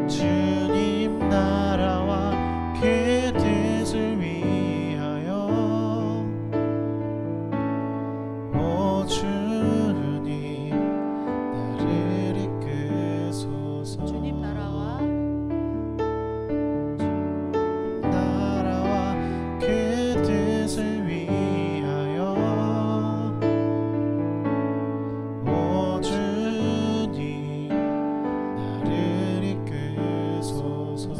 주님 나라와 그 뜻을 위하여 오 주님 나를 이끄소서. 주님 나라와 그 뜻을 위하여 오 주님 나를 이끄소서.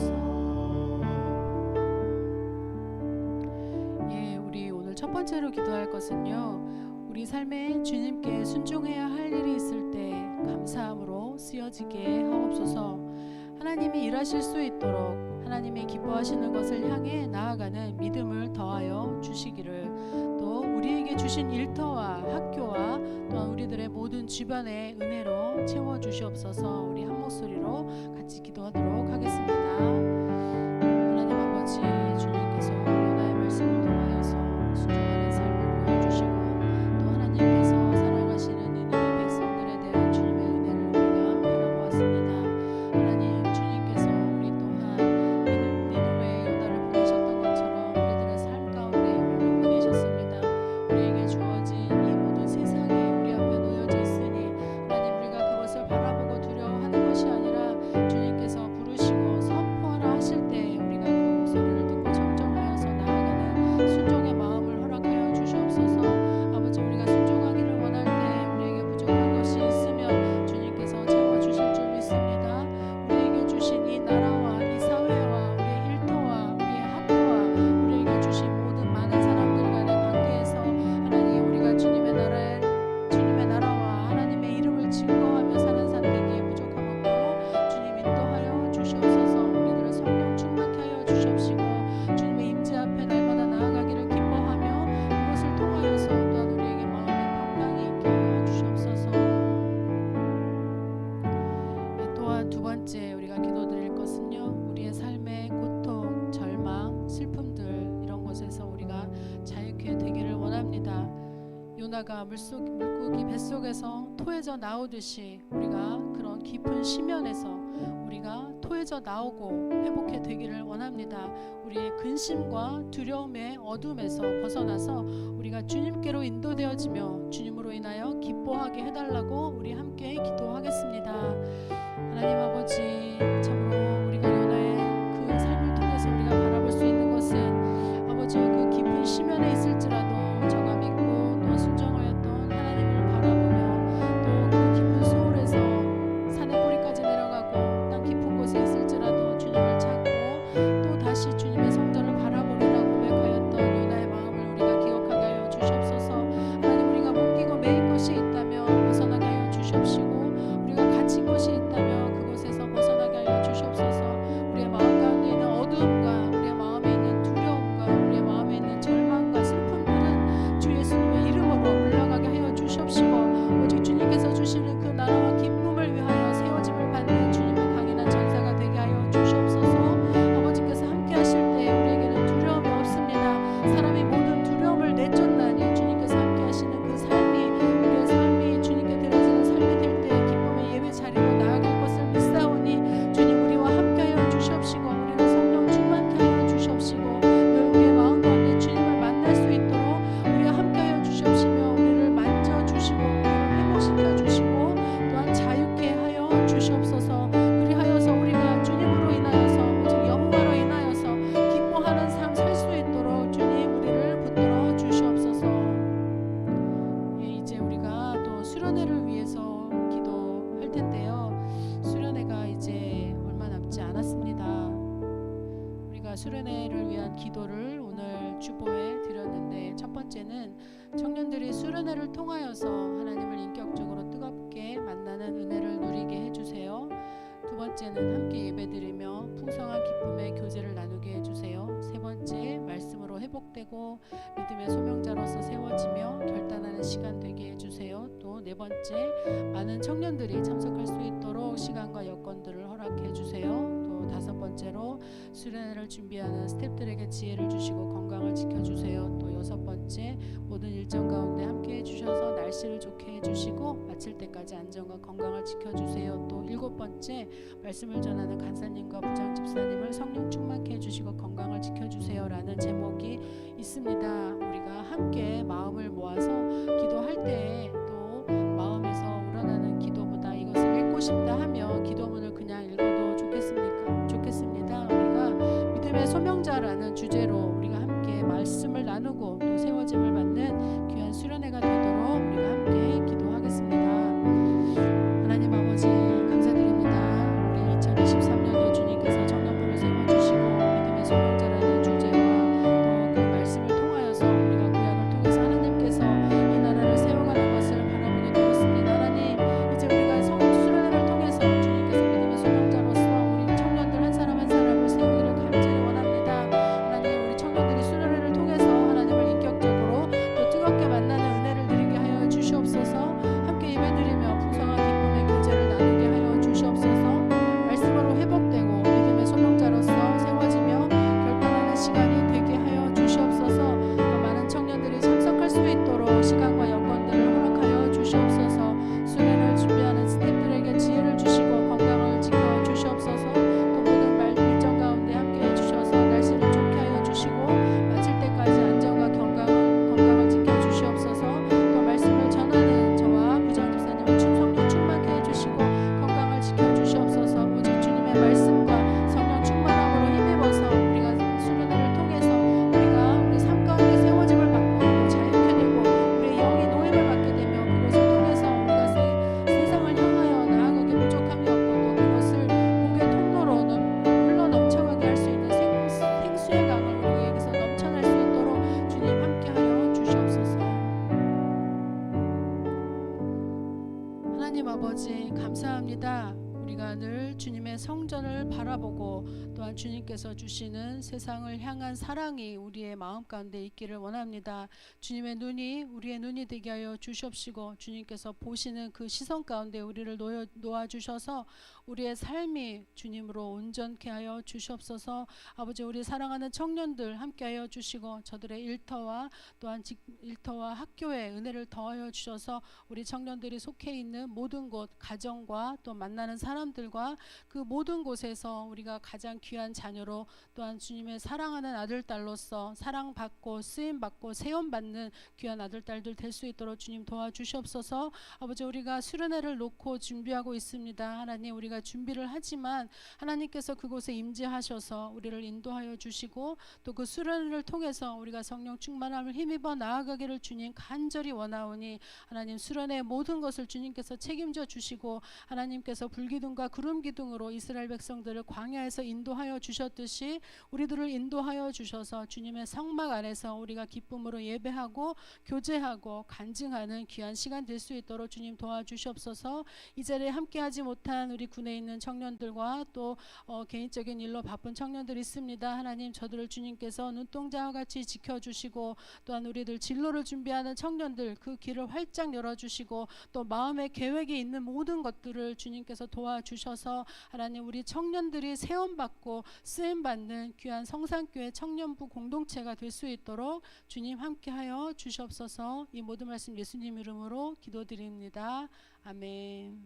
예, 우리 오늘 첫 번째로 기도할 것은요. 우리 삶에 주님께 순종해야 할 일이 있을 때 감사함으로 쓰여지게 하옵소서. 하나님이 일하실 수 있도록 하나님이 기뻐하시는 것을 향해 나아가는 믿음을 더하여 주시기를, 또 우리에게 주신 일터와 학교와 또한 우리들의 모든 주변의 은혜로 채워 주시옵소서. 우리 한 목소리로 같이 기도하도록 하겠습니다. 하나님 아버지, 주님께서 요나의 말씀을 통하여서 순종하는 삶을 보여주시고 또 하나님께서 사랑하시는 니느웨 백성들에 대한 주님의 은혜를 우리가 바라보았습니다. 하나님, 주님께서 우리 또한 니느웨에 요나를 보내셨던 것처럼 우리들의 삶 가운데 우리를 보내셨습니다. 우리에게 주어진 이 모든 세상이 우리 앞에 놓여져 있으니 하나님, 우리가 그것을 바라보고 두려워하는 것이 아니라 주님께서 부르시고 선포하라 하실 때 우리가 그 목소리를 듣고 요나가 물고기 뱃속에서 토해져 나오듯이 우리가 그런 깊은 심연에서 우리가 토해져 나오고 회복해 되기를 원합니다. 우리의 근심과 두려움의 어둠에서 벗어나서 우리가 주님께로 인도되어지며 주님으로 인하여 기뻐하게 해달라고 우리 함께 기도하겠습니다. 하나님 아버지, 참으로 우리가 요나의 그 삶을 통해서 우리가 바라볼 수 있는 것은 아버지여 그 깊은 심연에 있을지라도 저가 믿고 또 순종하였던 하나님을 바라보며 또 그 깊은 소홀에서 산의 뿌리까지 내려가고 땅 깊은 곳에 있을지라도 주님을 찾고 또 다시 주님의 성전을 바라보리라고 고백하였던 요나의 마음을 우리가 기억하게 하여 주시옵소서. 하나님, 우리가 묶이고 매인 것이 있다면 벗어나게 하여 주시옵시고 우리가 갇힌 것이 있다면 그곳에서 벗어나게 하여 주시옵소서. 우리의 마음 가운데 있는 어두움과 우리의 마음에 있는 두려움과 우리의 마음에 있는 절망과 슬픔들은 주 예수님의 이름으로 물러가게 하여 주시옵시고 오직 주님께서 주시는 그 나라와 기쁨을 위하여 세워짐을 받는 주님의 강인한 전사가 되게 하여 주시옵소서. 아버지께서 함께 하실 때 우리에게는 두려움이 없습니다. 사람이 모든 두려움을 내쫓나니 주님께서 함께 하시는 그 삶이 우리의 삶이 주님께 드려지는 삶이 될 때 기쁨의 예배 자리로 나아갈 것을 믿사오니 주님 우리와 함께하여 주시옵시고 우리를 성령 충만케 하여 주시옵시고 늘 우리의 마음 가운데 주님을 만날 수 있도록 우리와 함께하여 주시옵시며 우리를 만져주시고 우리를 회복시켜 주시고 또한 자유케 하여 주시옵소서. 그리하여서 우리가 주님으로 인하여서 오직 여호와로 인하여서 기뻐하는 삶 살 수 있도록 주님 우리를 붙들어 주시옵소서. 이제 우리가 또 수련회를 위해서 기도할 텐데요. 수련회가 이제 얼마 남지 않았습니다. 우리가 수련회를 위한 기도를 오늘 주보에 드렸는데 첫 번째는 청년들이 수련회를 통하여서 하나님을 인격적으로 뜨겁게 만나는 은혜를 누리게 해주세요. 두 번째는 함께 예배드리며 풍성한 기쁨의 교제를 나누게 해주세요. 세 번째, 말씀으로 회복되고 믿음의 소명자로서 세워지며 결단하는 시간 되게 해주세요. 또 네 번째, 많은 청년들이 참석할 수 있도록 시간과 여건들을 허락해 주세요. 또 다섯 번째로 수련회를 준비하는 스태프들에게 지혜를 주시고 건강을 지켜주세요. 또 여섯 번째, 모든 일정 가운데 함께 해주셔서 날씨를 좋게 해주시고 마칠 때까지 안전과 건강을 지켜주세요. 또 일곱 번째, 말씀을 전하는 간사님과 부장 집사님을 성령 충만케 해주시고 건강을 지켜주세요 라는 제목이 있습니다. 우리가 함께 마음을 모아서 기도할 때 또 마음에서 우러나는 기도보다 이것을 읽고 싶다 하며 기도문을 그냥 읽어도 좋겠습니다. 우리가 믿음의 소명자라는 주제로 우리가 함께 말씀을 나누고 또 세워짐을 받는 귀한 수련회가 되도록 우리가 함께 기도하겠습니다. 하나님 아버지 감사드립니다. 우리 2023년도 주님께서 청년부를 세워주시고 믿음의 소명자라는 주제와 또 그 말씀을 통하여서 우리가 구약을 통해서 하나님께서 이 나라를 세워가는 것을 바라보게 되었습니다. 하나님, 이제 우리가 수련회를 통해서 주님께서 믿음의 소명자로서 우리 청년들 한 사람 한 사람을 세우기를 간절히 원합니다. 하나님, 우리 청년들이 수련회를 통해서 하나님을 인격적으로 또 뜨겁게 만나는 은혜를 누리게 하여 주시옵소서. 함께 예배드리며 풍성한 기쁨의 교제를 나누게 하여 주시옵소서. 말씀으로 회복되고 믿음의 소명자로서 세워지며 결단하는 시간이 되게 하여 주시옵소서. 또 많은 청년들이 참석할 수 있도록 시간과 여건들을 허락하여 주시옵소서. 수련을 준비하는 스태프들에게 지혜를 주시고 건강을 지켜 주시옵소서. 또 모든 일정 가운데 함께 해주셔서 날씨를 좋게 하여 주시고 마칠 때까지 안전과 건강을 지켜 주시옵소서. 또 말씀을 전하는 저와 부장 집사님을 성령 충만케 해주시고 건강을 지켜 주시옵소서. 오직 주님의 말씀과 성령 충만함으로 힘입어서 우리가 수련회를 통해서 우리가 우리 삶 가운데 세워짐을 받고 또 자유케 되고 우리의 영이 노임을 받게 되며 그것을 통해서 우리가 세상을 향하여 나아가게 부족함이 없고 또 그것을 복의 통로로 흘러 넘쳐가게 할 수 있는 생수의 강을 우리에게서 넘쳐날 수 있도록 주님 함께하여 주시옵소서. 하나님 아버지 감사합니다. 우리가 늘 주님의 성전을 바라보고 또한 주님께서 주시는 세상을 향한 사랑이 우리의 마음 가운데 있기를 원합니다. 주님의 눈이 우리의 눈이 되게 하여 주시옵시고 주님께서 보시는 그 시선 가운데 우리를 놓아주셔서 우리의 삶이 주님으로 온전케 하여 주시옵소서. 아버지, 우리 사랑하는 청년들 함께하여 주시고 저들의 일터와 또한 일터와 학교에 은혜를 더하여 주셔서 우리 청년들이 속해 있는 모든 곳, 가정과 또 만나는 사람들과 그 모든 곳에서 우리가 가장 귀한 자녀로 또한 주님의 사랑하는 아들 딸로서 사랑받고 쓰임받고 세움받는 귀한 아들 딸들 될 수 있도록 주님 도와주시옵소서. 아버지, 우리가 수련회를 놓고 준비하고 있습니다. 하나님, 우리가 준비를 하지만 하나님께서 그곳에 임재하셔서 우리를 인도하여 주시고 또 그 수련회를 통해서 우리가 성령 충만함을 힘입어 나아가기를 주님 간절히 원하오니 하나님, 수련회의 모든 것을 주님께서 책임져 주시고 하나님께서 불기둥과 구름기둥으로 이스라엘 백성들을 광야에서 인도하여 주셨듯이 우리들을 인도하여 주셔서 주님의 성막 안에서 우리가 기쁨으로 예배하고 교제하고 간증하는 귀한 시간 될 수 있도록 주님 도와주시옵소서. 이 자리에 함께하지 못한 우리 군에 있는 청년들과 또 개인적인 일로 바쁜 청년들이 있습니다. 하나님, 저들을 주님께서 눈동자와 같이 지켜주시고 또한 우리들 진로를 준비하는 청년들 그 길을 활짝 열어주시고 또 마음의 계획이 있는 모든 것들을 주님께서 도와주셔서 하나님, 우리 청년들이 세움받고 쓰임받는 귀한 성산교회 청년부 공동체가 될 수 있도록 주님 함께하여 주시옵소서. 이 모든 말씀 예수님 이름으로 기도드립니다. 아멘.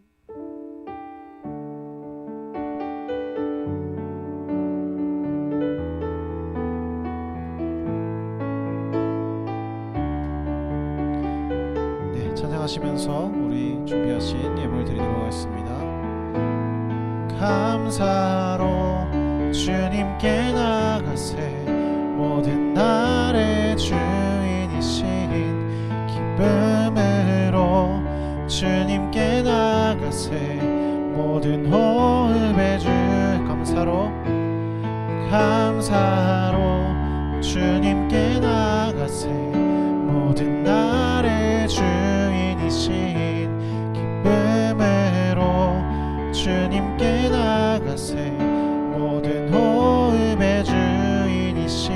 네, 찬양하시면서 우리 준비하신 예물 드리도록 하겠습니다. 감사로 주님께 나가세 모든 날의 주인이신 기쁨으로 주님께 나가세 모든 호흡의 주 감사로 주님께 나가세 모든 날의 주인이신 기쁨으로 주님께 나가세 모든 호흡의 주인이신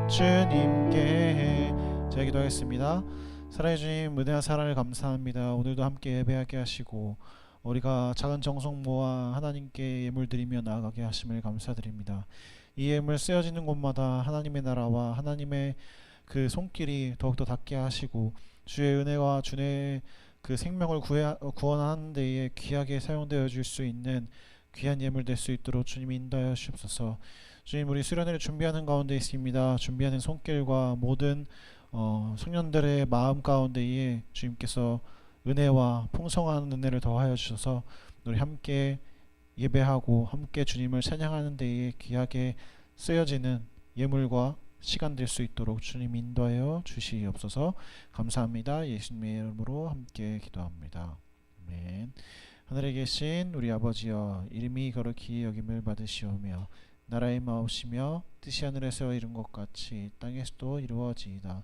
주님께. 제가 기도하겠습니다. 사랑해 주님, 은혜와 사랑을 감사합니다. 오늘도 함께 예배하게 하시고 우리가 작은 정성 모아 하나님께 예물 드리며 나아가게 하심을 감사드립니다. 이 예물 쓰여지는 곳마다 하나님의 나라와 하나님의 그 손길이 더욱더 닿게 하시고 주의 은혜와 주의 그 생명을 구원하는 데에 귀하게 사용되어 줄 수 있는 귀한 예물 될 수 있도록 주님 인도하여 주옵소서. 주님, 우리 수련회를 준비하는 가운데 있습니다. 준비하는 손길과 모든 청년들의 마음 가운데에 주님께서 은혜와 풍성한 은혜를 더하여 주셔서 우리 함께 예배하고 함께 주님을 찬양하는 데에 귀하게 쓰여지는 예물과 시간 될 수 있도록 주님 인도하여 주시옵소서. 감사합니다. 예수님의 이름으로 함께 기도합니다. 아멘. 하늘에 계신 우리 아버지여, 이름이 거룩히 여김을 받으시오며 나라의 마옵시며 뜻이 하늘에서 이룬 것 같이 땅에서도 이루어지이다.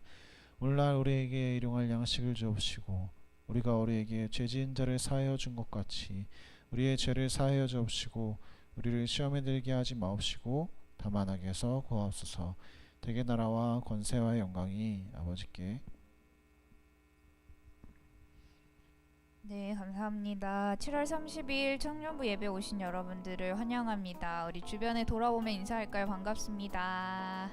오늘날 우리에게 일용할 양식을 주옵시고 우리가 우리에게 죄지은 자를 사하여 준 것 같이 우리의 죄를 사하여 주옵시고 우리를 시험에 들게 하지 마옵시고 다만 악에서 구하옵소서. 대개 나라와 권세와 영광이 아버지께. 네, 감사합니다. 7월 30일 청년부 예배 오신 여러분들을 환영합니다. 우리 주변에 돌아보면 인사할까요? 반갑습니다.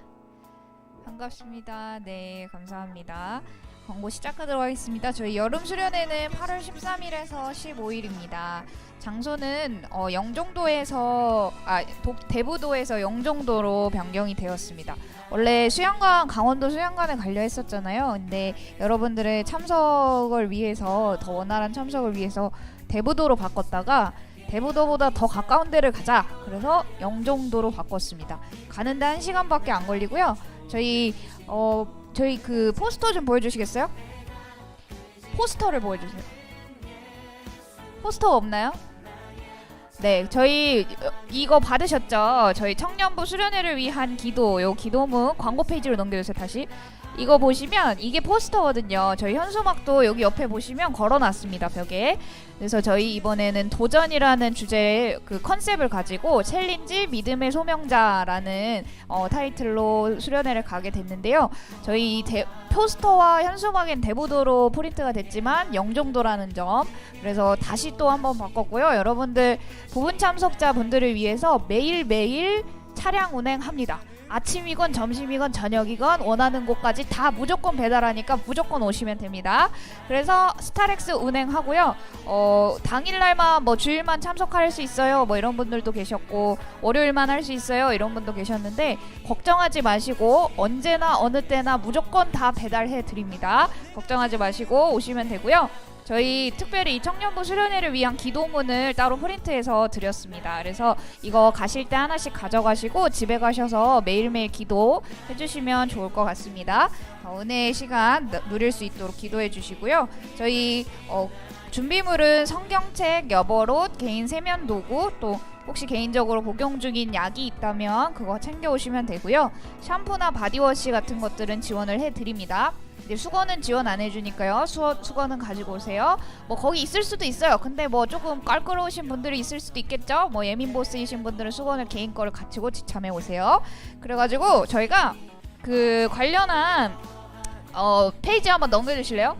반갑습니다. 네, 감사합니다. 광고 시작하도록 하겠습니다. 저희 여름 수련회는 8월 13일에서 15일입니다. 장소는 영종도에서 대부도에서 영종도로 변경이 되었습니다. 원래 수양관, 강원도 수양관에 가려 했었잖아요. 근데 여러분들의 참석을 위해서, 더 원활한 참석을 위해서 대부도로 바꿨다가 대부도보다 더 가까운 데를 가자, 그래서 영종도로 바꿨습니다. 가는데 1시간밖에 안 걸리고요. 저희 그 포스터 좀 보여주시겠어요? 포스터를 보여주세요. 포스터 없나요? 네, 저희 이거 받으셨죠? 저희 청년부 수련회를 위한 기도, 요 기도문 광고 페이지로 넘겨주세요. 다시 이거 보시면 이게 포스터거든요. 저희 현수막도 여기 옆에 보시면 걸어놨습니다, 벽에. 그래서 저희 이번에는 도전이라는 주제의 그 컨셉을 가지고 챌린지 믿음의 소명자라는 타이틀로 수련회를 가게 됐는데요. 저희 포스터와 현수막엔 대부도로 프린트가 됐지만 영종도라는 점, 그래서 다시 또 한번 바꿨고요. 여러분들 부분 참석자분들을 위해서 매일매일 차량 운행합니다. 아침이건 점심이건 저녁이건 원하는 곳까지 다 무조건 배달하니까 무조건 오시면 됩니다. 그래서 스타렉스 운행하고요. 당일날만 뭐 주일만 참석할 수 있어요, 뭐 이런 분들도 계셨고, 월요일만 할 수 있어요, 이런 분도 계셨는데 걱정하지 마시고 언제나 어느 때나 무조건 다 배달해 드립니다. 걱정하지 마시고 오시면 되고요. 저희 특별히 이 청년부 수련회를 위한 기도문을 따로 프린트해서 드렸습니다. 그래서 이거 가실 때 하나씩 가져가시고 집에 가셔서 매일매일 기도 해주시면 좋을 것 같습니다. 은혜의 시간 누릴 수 있도록 기도해 주시고요. 저희 준비물은 성경책, 여벌옷, 개인 세면 도구, 또 혹시 개인적으로 복용 중인 약이 있다면 그거 챙겨오시면 되고요. 샴푸나 바디워시 같은 것들은 지원을 해드립니다. 이제 수건은 지원 안 해주니까요. 수건은 가지고 오세요. 뭐 거기 있을 수도 있어요. 근데 뭐 조금 껄끄러우신 분들이 있을 수도 있겠죠. 뭐 예민 보스이신 분들은 수건을 개인 거를 가지고 지참해 오세요. 그래가지고 저희가 그 관련한 페이지 한번 넘겨주실래요?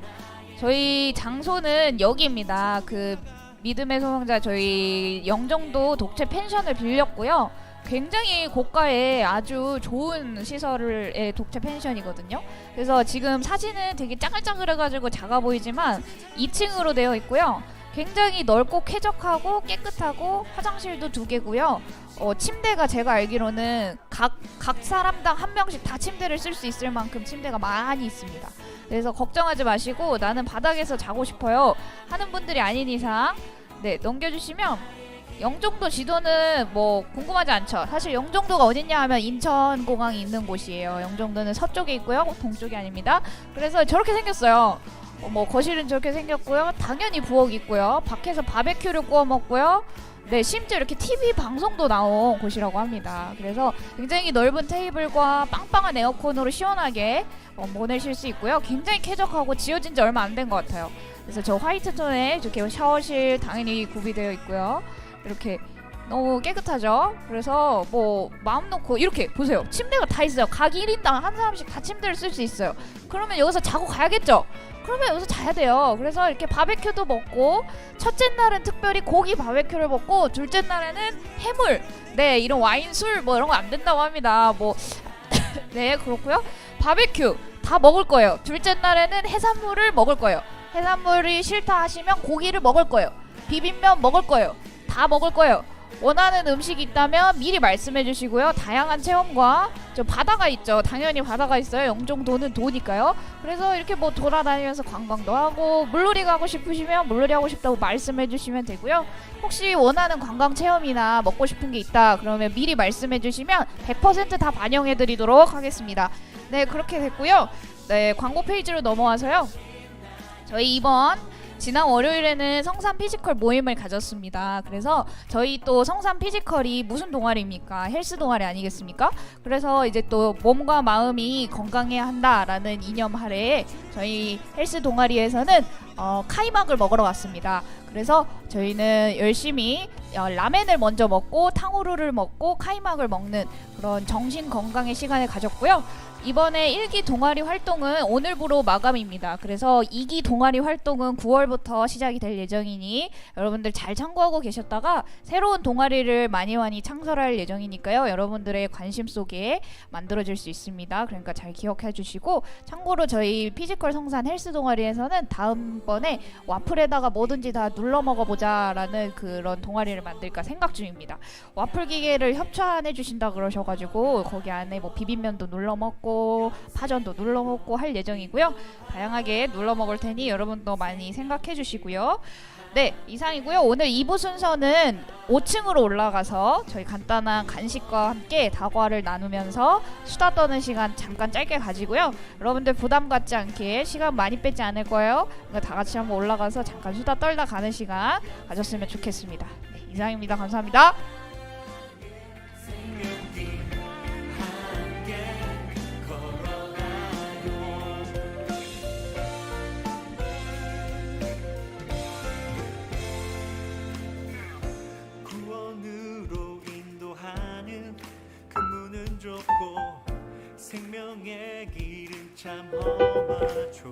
저희 장소는 여기입니다. 그 믿음의 소명자 저희 영종도 독채 펜션을 빌렸고요. 굉장히 고가의 아주 좋은 시설의 독채 펜션이거든요. 그래서 지금 사진은 되게 짜글짜글해가지고 작아 보이지만 2층으로 되어 있고요. 굉장히 넓고 쾌적하고 깨끗하고 화장실도 2개고요. 침대가 제가 알기로는 각 사람당 한 명씩 다 침대를 쓸 수 있을 만큼 침대가 많이 있습니다. 그래서 걱정하지 마시고 나는 바닥에서 자고 싶어요 하는 분들이 아닌 이상 넘겨주시면 영종도 지도는 뭐 궁금하지 않죠. 사실 영종도가 어딨냐 하면 인천공항이 있는 곳이에요. 영종도는 서쪽에 있고요, 동쪽이 아닙니다. 그래서 저렇게 생겼어요. 뭐 거실은 저렇게 생겼고요. 당연히 부엌 있고요. 밖에서 바베큐를 구워 먹고요. 심지어 이렇게 TV 방송도 나온 곳이라고 합니다. 그래서 굉장히 넓은 테이블과 빵빵한 에어컨으로 시원하게 보내실 수 있고요. 굉장히 쾌적하고 지어진 지 얼마 안 된 것 같아요. 그래서 저 화이트 톤에 이렇게 샤워실 당연히 구비되어 있고요. 이렇게 너무 깨끗하죠. 그래서 뭐 마음 놓고 이렇게 보세요. 침대가 다 있어요. 각 1인당 한 사람씩 다 침대를 쓸 수 있어요. 그러면 여기서 자고 가야겠죠. 그러면 여기서 자야 돼요. 그래서 이렇게 바베큐도 먹고, 첫째 날은 특별히 고기 바베큐를 먹고, 둘째 날에는 해물, 이런 와인, 술 뭐 이런 거 안 된다고 합니다. 뭐 그렇고요. 바베큐 다 먹을 거예요. 둘째 날에는 해산물을 먹을 거예요. 해산물이 싫다 하시면 고기를 먹을 거예요. 비빔면 먹을 거예요. 다 먹을 거예요. 원하는 음식이 있다면 미리 말씀해 주시고요. 다양한 체험과 저 바다가 있죠. 당연히 바다가 있어요. 영종도는 도니까요. 그래서 이렇게 뭐 돌아다니면서 관광도 하고, 물놀이 가고 싶으시면 물놀이 하고 싶다고 말씀해 주시면 되고요. 혹시 원하는 관광 체험이나 먹고 싶은 게 있다 그러면 미리 말씀해 주시면 100% 다 반영해 드리도록 하겠습니다. 그렇게 됐고요. 광고 페이지로 넘어와서요. 저희 지난 월요일에는 성산 피지컬 모임을 가졌습니다. 그래서 저희 또 성산 피지컬이 무슨 동아리입니까? 헬스 동아리 아니겠습니까? 그래서 이제 또 몸과 마음이 건강해야 한다라는 이념 하에 저희 헬스 동아리에서는 카이막을 먹으러 왔습니다. 그래서 저희는 열심히 라멘을 먼저 먹고 탕후루를 먹고 카이막을 먹는 그런 정신 건강의 시간을 가졌고요. 이번에 1기 동아리 활동은 오늘부로 마감입니다. 그래서 2기 동아리 활동은 9월부터 시작이 될 예정이니 여러분들 잘 참고하고 계셨다가 새로운 동아리를 많이 창설할 예정이니까요. 여러분들의 관심 속에 만들어질 수 있습니다. 그러니까 잘 기억해 주시고, 참고로 저희 피지컬 성산 헬스 동아리에서는 다음번에 와플에다가 뭐든지 다 눌러 먹어보자 라는 그런 동아리를 만들까 생각 중입니다. 와플 기계를 협찬해 주신다 그러셔가지고 거기 안에 뭐 비빔면도 눌러 먹고 파전도 눌러 먹고 할 예정이고요. 다양하게 눌러 먹을 테니 여러분도 많이 생각해 주시고요. 이상이고요. 오늘 2부 순서는 5층으로 올라가서 저희 간단한 간식과 함께 다과를 나누면서 수다 떠는 시간 잠깐 짧게 가지고요. 여러분들 부담 갖지 않게 시간 많이 뺏지 않을 거예요. 그러니까 다 같이 한번 올라가서 잠깐 수다 떨다 가는 시간 가졌으면 좋겠습니다. 이상입니다. 감사합니다. 참 험하죠.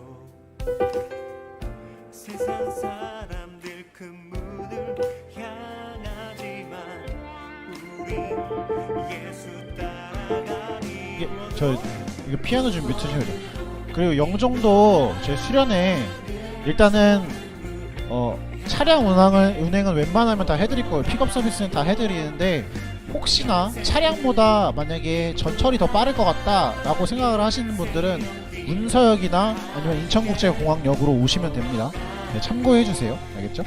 세상 사람들 그 문을 향하지만 우린 예수 따라가니. 이거 피아노 좀 밑으셔야 돼요. 그리고 영종도 제 수련회 일단은 차량 운행은 웬만하면 다 해드릴 거예요. 픽업 서비스는 다 해드리는데 혹시나 차량보다 만약에 전철이 더 빠를 것 같다라고 생각을 하시는 분들은 문서역이나 아니면 인천국제공항역으로 오시면 됩니다. 네, 참고해 주세요. 알겠죠?